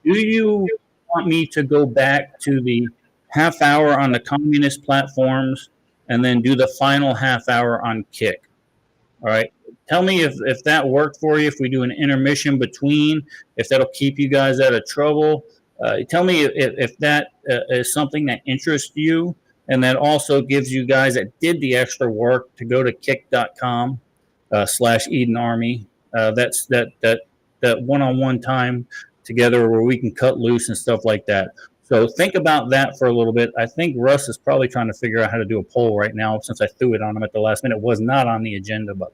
Do you want me to go back to the half hour on the communist platforms and then do the final half hour on Kick? All right. Tell me if that worked for you, if we do an intermission between, if that'll keep you guys out of trouble. Tell me if that is something that interests you and that also gives you guys that did the extra work to go to kick.com /Eden Army. That's that one-on-one time together where we can cut loose and stuff like that. So think about that for a little bit. I think Russ is probably trying to figure out how to do a poll right now since I threw it on him at the last minute. It was not on the agenda, by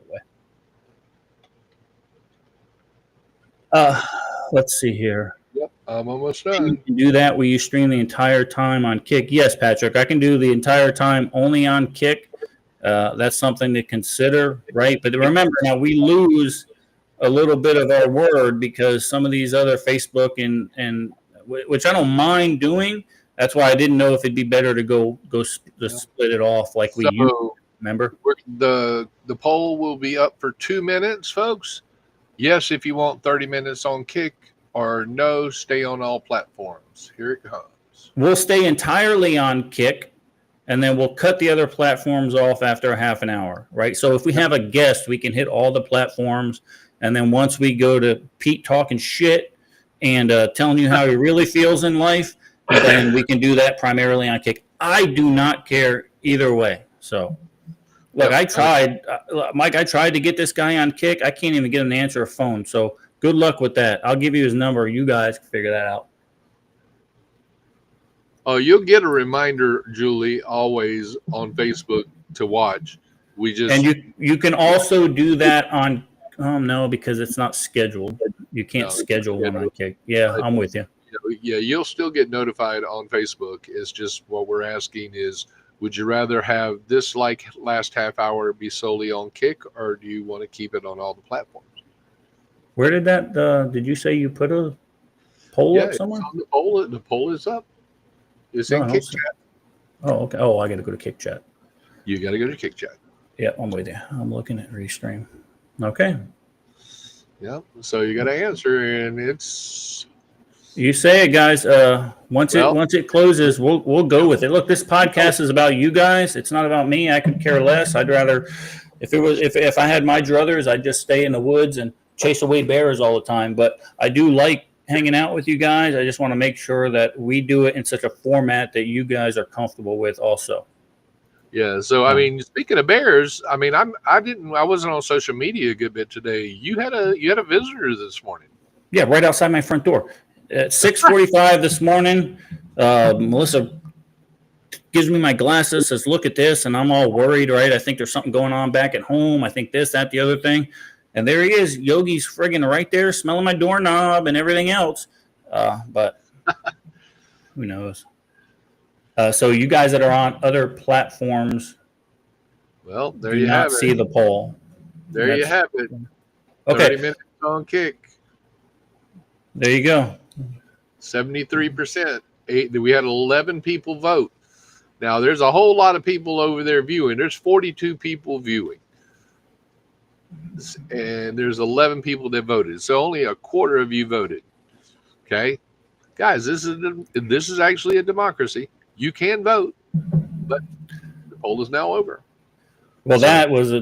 the way. Let's see here. Yep, I'm almost done. You can do that. Will you stream the entire time on Kick? Yes, Patrick. I can do the entire time only on Kick. That's something to consider, right? But remember, now we lose a little bit of our word because some of these other Facebook and which I don't mind doing. That's why I didn't know if it'd be better to go split it off like we used to. Remember? The poll will be up for 2 minutes, folks. Yes, if you want 30 minutes on Kick, or no, stay on all platforms. Here it comes. We'll stay entirely on Kick, and then we'll cut the other platforms off after a half an hour, right? So if we have a guest, we can hit all the platforms, and then once we go to Pete talking shit and telling you how he really feels in life, then we can do that primarily on Kick. I do not care either way. So, look, I tried, Mike. I tried to get this guy on Kick. I can't even get him to answer a phone. So, good luck with that. I'll give you his number. You guys can figure that out. Oh, you'll get a reminder, Julie, always on Facebook to watch. And you can also do that on. No, because it's not scheduled. You can't schedule one on Kick. Yeah, I'm with you. Yeah, you'll still get notified on Facebook. It's just what we're asking is, would you rather have this like last half hour be solely on Kick, or do you want to keep it on all the platforms? Where did that? Did you say you put a poll up somewhere? It's on the poll. The poll is up. It's in Kick Chat. Oh, okay. Oh, I got to go to Kick Chat. You got to go to Kick Chat. Yeah, I'm with you. I'm looking at Restream. Okay. Yeah. So you got to answer, and it's. You say it, guys. Once it closes, we'll go with it. Look, this podcast is about you guys. It's not about me. I could care less. I'd rather, if I had my druthers, I'd just stay in the woods and chase away bears all the time. But I do like hanging out with you guys. I just want to make sure that we do it in such a format that you guys are comfortable with also. Yeah. So I mean, speaking of bears, I mean, I wasn't on social media a good bit today. You had a visitor this morning. Yeah, right outside my front door. At 6:45 this morning, Melissa gives me my glasses, says, look at this, and I'm all worried, right? I think there's something going on back at home. I think this, that, the other thing. And there he is. Yogi's friggin' right there, smelling my doorknob and everything else. But who knows? So you guys that are on other platforms, well, there do you not have it. see the poll. There you have it. Okay. 30 minutes on Kick. There you go. 73%. We had 11 people vote. Now, there's a whole lot of people over there viewing. There's 42 people viewing. And there's 11 people that voted. So only a quarter of you voted. Okay? Guys, this is actually a democracy. You can vote, but the poll is now over. Well, that was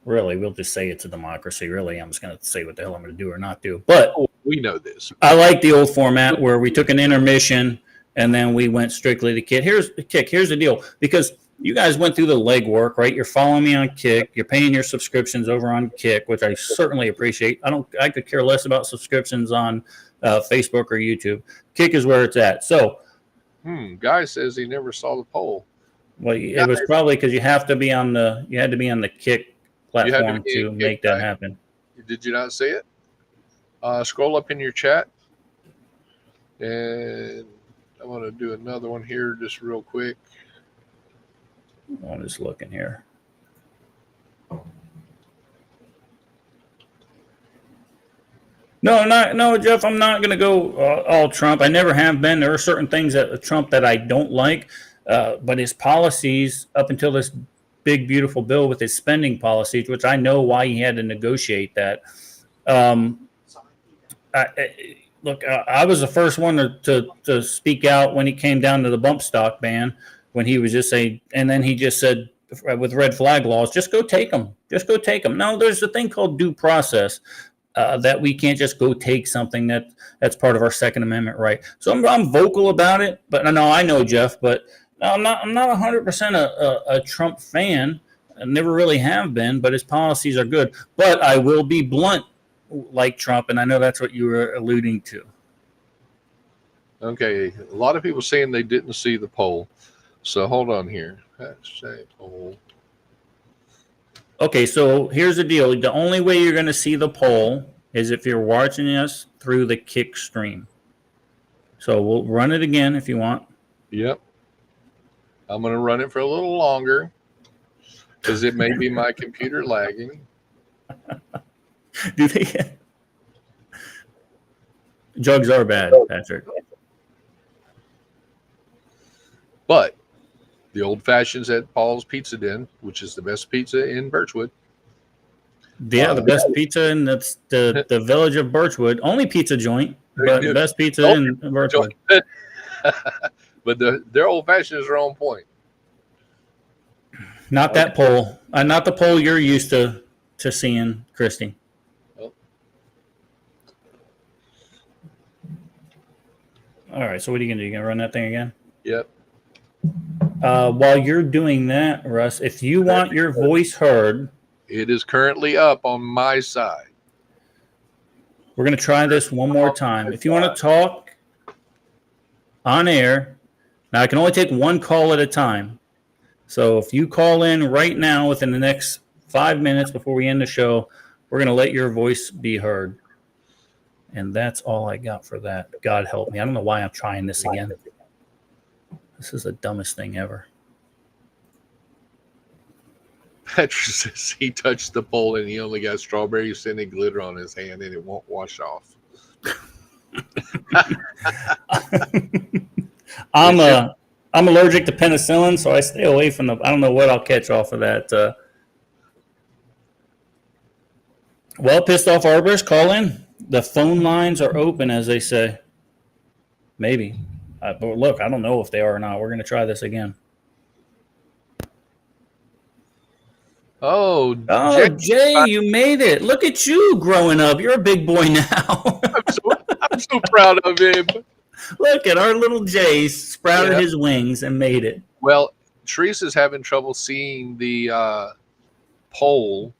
really, we'll just say it's a democracy. Really, I'm just going to say what the hell I'm going to do or not do. But we know this. I like the old format where we took an intermission and then we went strictly to Kick. Here's the deal, because you guys went through the legwork, right? You're following me on Kick. You're paying your subscriptions over on Kick, which I certainly appreciate. I could care less about subscriptions on Facebook or YouTube. Kick is where it's at. So, Guy says he never saw the poll. Well, it was probably because you had to be on the Kick platform to make that happen. Did you not see it? Scroll up in your chat, and I want to do another one here just real quick. I'm just looking here. No, Jeff, I'm not going to go all Trump. I never have been. There are certain things that Trump that I don't like, but his policies up until this big, beautiful bill with his spending policies, which I know why he had to negotiate that. I was the first one to speak out when he came down to the bump stock ban, when he was just saying, and then he just said with red flag laws, just go take them. Just go take them. No, there's a thing called due process. That we can't just go take something that's part of our Second Amendment right. So I'm vocal about it, but no, I know Jeff, but no, I'm not 100% a Trump fan. I never really have been, but his policies are good. But I will be blunt like Trump, and I know that's what you were alluding to. Okay, a lot of people saying they didn't see the poll, so hold on here. Hashtag poll. Okay, so here's the deal. The only way you're going to see the poll is if you're watching us through the Kick stream. So we'll run it again if you want. Yep. I'm going to run it for a little longer because it may be my computer lagging. Do they? Jugs are bad, Patrick. But the Old Fashions at Paul's Pizza Den, which is the best pizza in Birchwood. Yeah, the best pizza in the village of Birchwood. Only pizza joint, but the best pizza in Birchwood. But their Old Fashions are on point. Not that poll. Not the poll you're used to seeing, Christy. All right. So what are you gonna do? You gonna run that thing again? Yep. While you're doing that, Russ, if you want your voice heard, It is currently up on my side. we're gonna try this one more time. If you want to talk on air, now I can only take one call at a time. So if you call in right now within the next 5 minutes before we end the show, we're gonna let your voice be heard. And that's all I got for that. God help me. I don't know why I'm trying this again. This is the dumbest thing ever. Patrick says he touched the pole and he only got strawberry scented glitter on his hand and it won't wash off. I'm allergic to penicillin, so I stay away from the. I don't know what I'll catch off of that. Well, pissed off arborists, call in. The phone lines are open, as they say. Maybe. But look, I don't know if they are or not. We're going to try this again. Oh, Jay, you made it. Look at you growing up. You're a big boy now. I'm so proud of him. Look at our little Jay sprouted his wings and made it. Well, Teresa's having trouble seeing the poll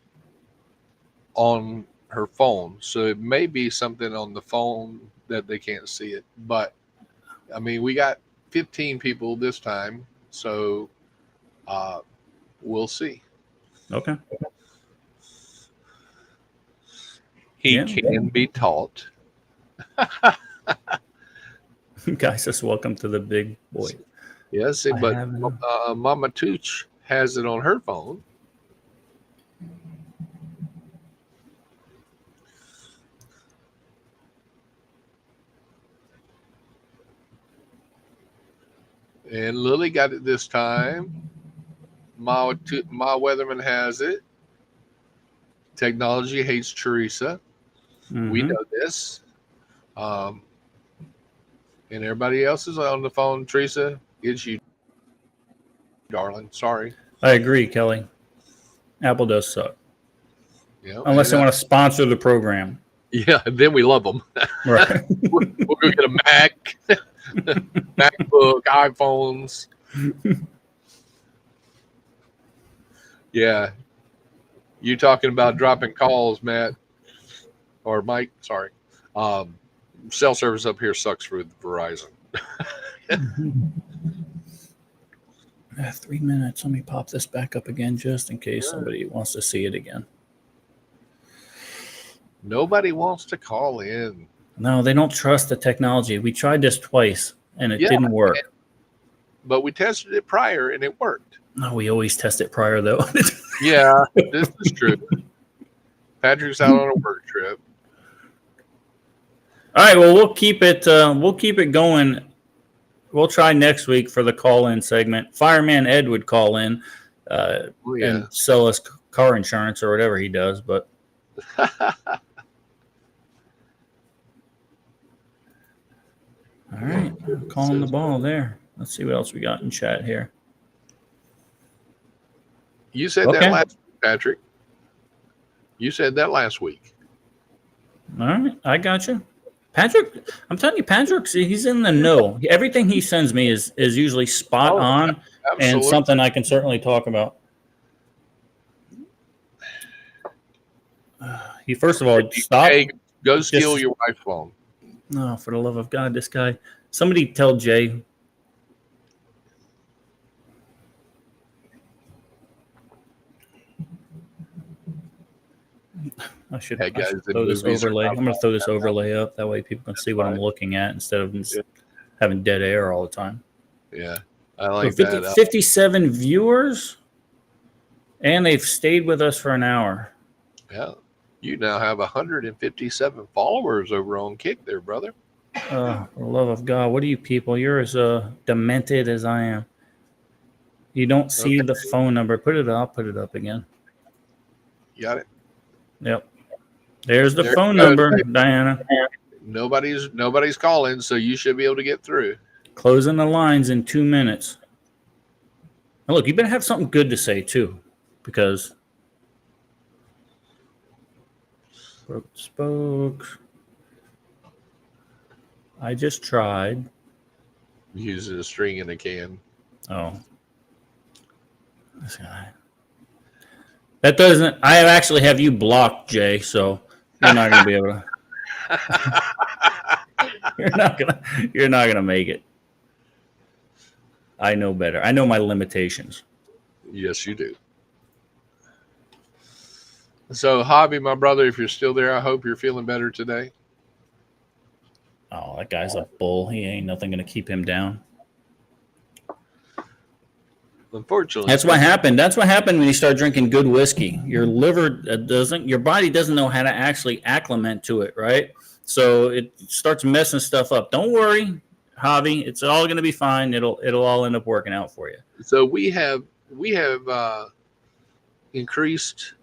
on her phone, so it may be something on the phone that they can't see it. But I mean, we got 15 people this time, so we'll see. Okay. He can be taught. Guys, just welcome to the big boy. Yes, but Mama Tooch has it on her phone. And Lily got it this time. Ma Weatherman has it. Technology hates Teresa. Mm-hmm. We know this. And everybody else is on the phone. Teresa, it's you, darling. Sorry. I agree, Kelly. Apple does suck. Yeah, unless they want to sponsor the program. Yeah, then we love them. Right. We'll go get a Mac, MacBook, iPhones. Yeah. You talking about dropping calls, Matt or Mike? Sorry. Cell service up here sucks for Verizon. 3 minutes. Let me pop this back up again just in case somebody wants to see it again. Nobody wants to call in. No, they don't trust the technology. We tried this twice and it didn't work. But we tested it prior and it worked. No, we always test it prior though. Yeah, this is true. Patrick's out on a work trip. All right, well, we'll keep it going. We'll try next week for the call-in segment. Fireman Ed would call in and sell us car insurance or whatever he does, but all right, calling the ball there. Let's see what else we got in chat here. You said that last week, Patrick. You said that last week. All right, I got you. Patrick, I'm telling you, Patrick, he's in the know. Everything he sends me is usually spot on and something I can certainly talk about. He first of all, stop. Hey, go steal your wife's phone. No, for the love of God, this guy. Somebody tell Jay. I should throw this overlay. I'm going to throw this overlay up. That way people can see what I'm looking at instead of just having dead air all the time. Yeah, I like that. 57 viewers, and they've stayed with us for an hour. Yeah. You now have 157 followers over on Kick there, brother. For the love of God, what are you people? You're as demented as I am. You don't see the phone number. Put it up. I'll put it up again. You got it? Yep. There's the phone number, Diana. Nobody's calling, so you should be able to get through. Closing the lines in 2 minutes. Now look, you better have something good to say too, because spoke. I just tried using a string in a can. Oh. That doesn't. I actually have you blocked, Jay. So you're not going to be able to. You're not gonna make it. I know better. I know my limitations. Yes, you do. So, Hobby, my brother, if you're still there, I hope you're feeling better today. Oh, that guy's a bull. He ain't nothing gonna keep him down. Unfortunately, That's what happened. That's what happened when you start drinking good whiskey. Your liver doesn't. Your body doesn't know how to actually acclimate to it, right? So it starts messing stuff up. Don't worry, Javi. It's all going to be fine. It'll all end up working out for you. So we have increased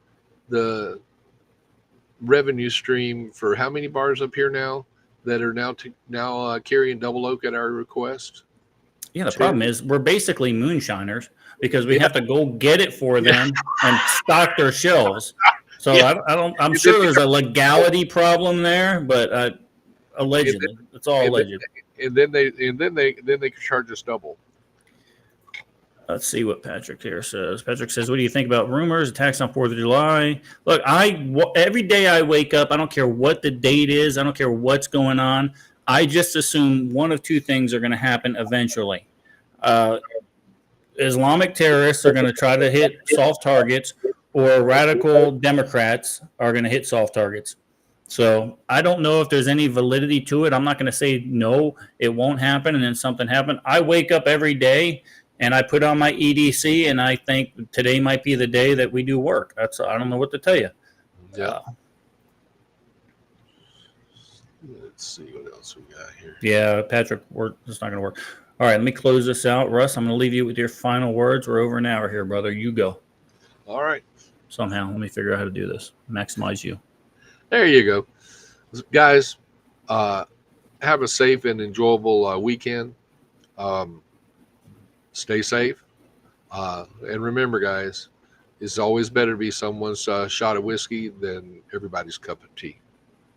the revenue stream for how many bars up here now that are now carrying double oak at our request? Yeah, the problem is we're basically moonshiners because we have to go get it for them and stock their shelves. So I'm sure there's a legality problem there, but allegedly, it's all alleged. And then they charge us double. Let's see what Patrick here says. Patrick says, "What do you think about rumors, attacks on 4th of July?" Look, every day I wake up, I don't care what the date is, I don't care what's going on. I just assume one of two things are going to happen eventually. Islamic terrorists are going to try to hit soft targets, or radical Democrats are going to hit soft targets. So I don't know if there's any validity to it. I'm not going to say no, it won't happen, and then something happened. I wake up every day and I put on my EDC, and I think today might be the day that we do work. I don't know what to tell you. Yeah. Let's see what else we got here. Yeah, Patrick, it's not going to work. All right, let me close this out. Russ, I'm going to leave you with your final words. We're over an hour here, brother. You go. All right. Somehow, let me figure out how to do this. Maximize you. There you go. Guys, have a safe and enjoyable weekend. Stay safe. And remember, guys, it's always better to be someone's shot of whiskey than everybody's cup of tea.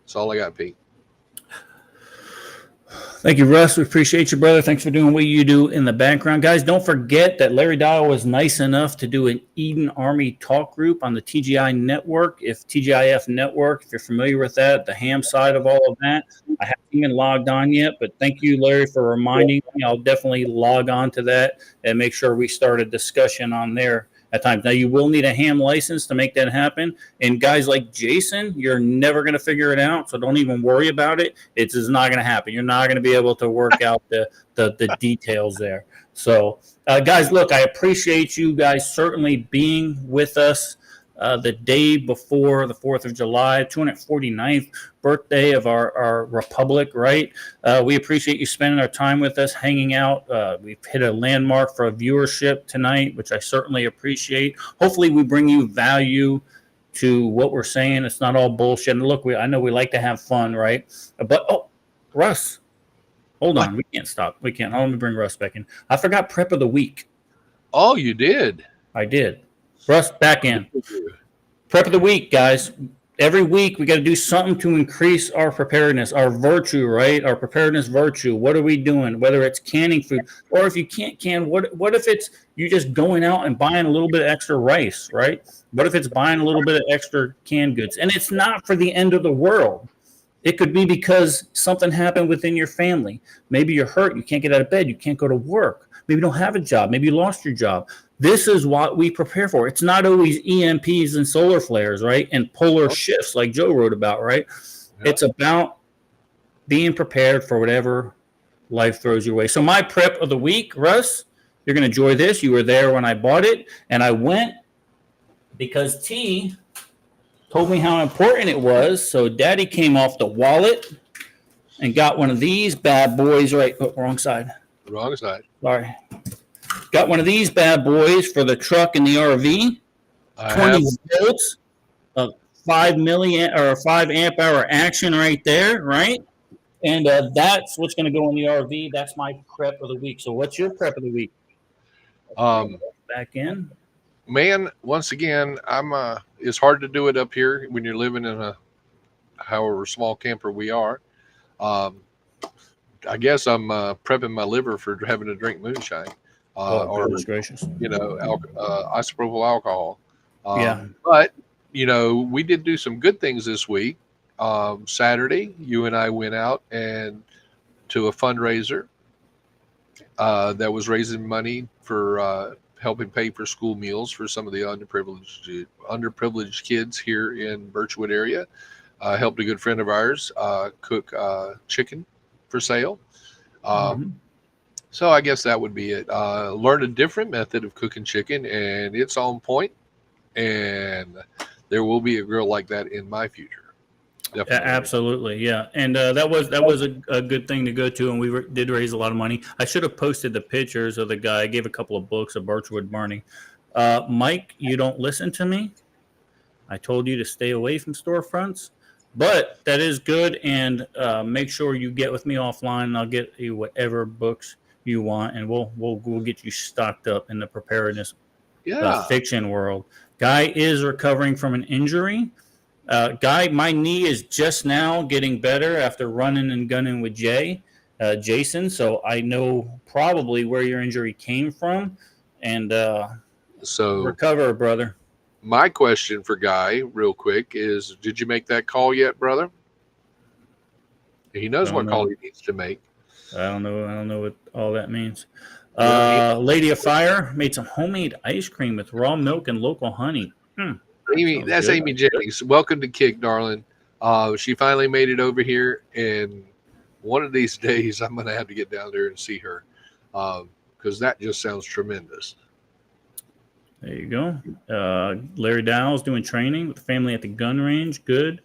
That's all I got, Pete. Thank you, Russ. We appreciate you, brother. Thanks for doing what you do in the background. Guys, don't forget that Larry Dial was nice enough to do an Eden Army talk group on the TGI network. If TGIF network, if you're familiar with that, the ham side of all of that. I haven't even logged on yet, but thank you, Larry, for reminding me. I'll definitely log on to that and make sure we start a discussion on there at times. Now, you will need a ham license to make that happen. And guys like Jason, you're never going to figure it out, so don't even worry about it. It's just not going to happen. You're not going to be able to work out the details there. So, guys, look, I appreciate you guys certainly being with us the day before the 4th of July, 249th birthday of our republic, right? We appreciate you spending our time with us, hanging out. We've hit a landmark for viewership tonight, which I certainly appreciate. Hopefully we bring you value to what we're saying. It's not all bullshit. And look, I know we like to have fun, right? But, Russ, hold on. We can't stop. We can't. Let me bring Russ back in. I forgot prep of the week. Oh, you did? I did. Russ, back in. Prep of the week, guys. Every week we got to do something to increase our preparedness, our virtue, right? Our preparedness virtue. What are we doing? Whether it's canning food, or if you can't can, what if it's you just going out and buying a little bit of extra rice, right? What if it's buying a little bit of extra canned goods? And it's not for the end of the world. It could be because something happened within your family. Maybe you're hurt. You can't get out of bed. You can't go to work. Maybe you don't have a job. Maybe you lost your job. This is what we prepare for. It's not always EMPs and solar flares, right? And polar shifts like Joe wrote about, right? Yeah. It's about being prepared for whatever life throws your way. So my prep of the week, Russ, you're going to enjoy this. You were there when I bought it. And I went because T told me how important it was. So Daddy came off the wallet and got one of these bad boys, right? Oh, wrong side. Wrong side. Sorry. Got one of these bad boys for the truck and the RV. 20 volts of 5 amp hour action right there, right? And that's what's going to go in the RV. That's my prep of the week. So what's your prep of the week? Back in. Man, once again, it's hard to do it up here when you're living in a however small camper we are. I guess I'm prepping my liver for having to drink moonshine, or Goodness gracious. isopropyl alcohol. Yeah. But we did do some good things this week. Saturday, you and I went out and to a fundraiser that was raising money for helping pay for school meals for some of the underprivileged kids here in Birchwood area. Helped a good friend of ours cook chicken for sale. So I guess that would be it. Learn a different method of cooking chicken, and it's on point. And there will be a grill like that in my future. Definitely. Absolutely, yeah, and that was a good thing to go to, and we did raise a lot of money. I should have posted the pictures of the guy. I gave a couple of books of Birchwood Barney. Mike, you don't listen to me. I told you to stay away from storefronts, but that is good, and make sure you get with me offline, and I'll get you whatever books you want, and we'll get you stocked up in the preparedness fiction world. Guy is recovering from an injury. Guy, my knee is just now getting better after running and gunning with Jason. So I know probably where your injury came from, and so recover, brother. My question for Guy, real quick, is: did you make that call yet, brother? He knows what call he needs to make. I don't know what all that means. Lady of Fire made some homemade ice cream with raw milk and local honey. Amy, that's good. Amy Jennings. Welcome to Kick, darling. She finally made it over here, and one of these days I'm going to have to get down there and see her because that just sounds tremendous. There you go. Larry Dowell's doing training with the family at the gun range. Good.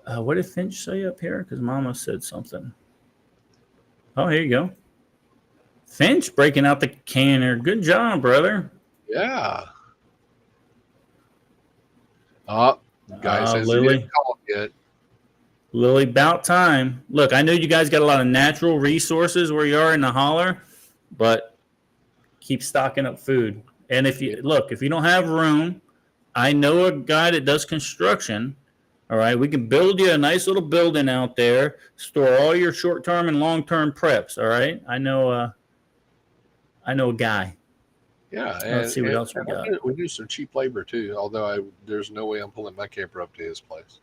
What did Finch say up here? Because Mama said something. Oh, here you go. Finch breaking out the canner. Good job, brother. Yeah. Guy says Lily. He didn't call yet. Lily, about time. Look, I know you guys got a lot of natural resources where you are in the holler, but keep stocking up food. And if you don't have room, I know a guy that does construction. All right, we can build you a nice little building out there, store all your short-term and long-term preps. All right, I know a guy. Yeah, let's see what else we got. We do some cheap labor too. Although there's no way I'm pulling my camper up to his place.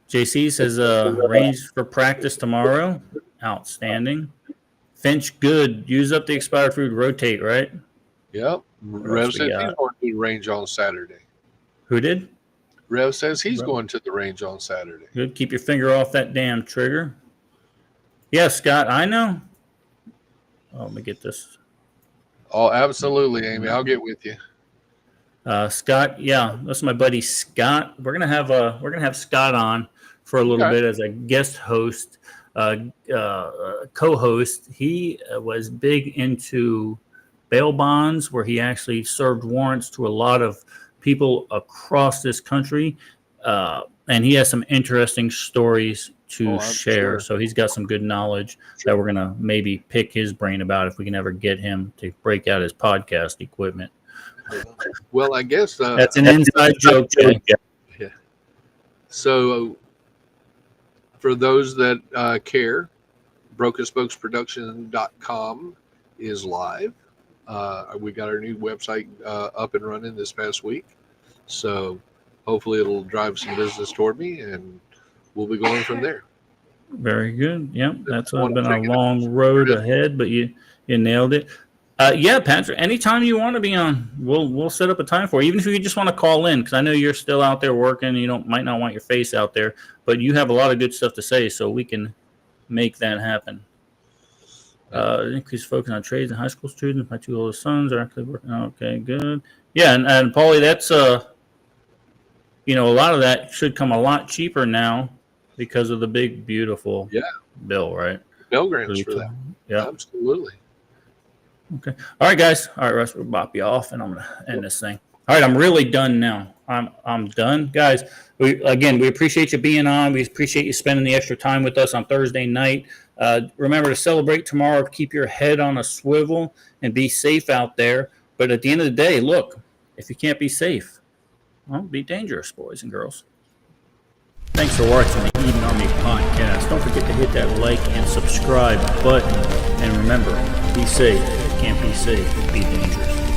JC says arranged for practice tomorrow. Outstanding. Finch, good. Use up the expired food. Rotate, right? Yep. Rev says he's going to the range on Saturday. Who did? Rev says he's going to the range on Saturday. Good. Keep your finger off that damn trigger. Yeah, Scott, I know. Oh, let me get this. Oh, absolutely, Amy. I'll get with you. Scott, yeah, that's my buddy Scott. We're gonna have Scott on for a little bit as a guest host, co-host. He was big into bail bonds, where he actually served warrants to a lot of people across this country, and he has some interesting stories to share. Sure. So he's got some good knowledge that we're gonna maybe pick his brain about if we can ever get him to break out his podcast equipment. Well, I guess that's an inside joke. Yeah. So, for those that care, BrokenSpokesProduction.com is live. We got our new website up and running this past week, so hopefully it'll drive some business toward me, and we'll be going from there. Very good. Yep, that's been a long road ahead, but you nailed it. Yeah, Patrick, anytime you want to be on, we'll set up a time for you. Even if you just want to call in, because I know you're still out there working. You might not want your face out there, but you have a lot of good stuff to say, so we can make that happen. Increase focus on trades and high school students. My two oldest sons are actually working. Okay, good. Yeah, and Paulie, that's a lot of that should come a lot cheaper now because of the big, beautiful bill, right? Bill grants for that. Yeah, absolutely. Okay. All right, guys. All right, Russ, we'll bop you off, and I'm gonna end this thing. All right, I'm really done now. I'm done, guys. We appreciate you being on. We appreciate you spending the extra time with us on Thursday night. Remember to celebrate tomorrow. Keep your head on a swivel and be safe out there. But at the end of the day, look, if you can't be safe, well, be dangerous, boys and girls. Thanks for watching the Eden Army podcast. Don't forget to hit that like and subscribe button. And remember, be safe. Can't be safe. Be dangerous.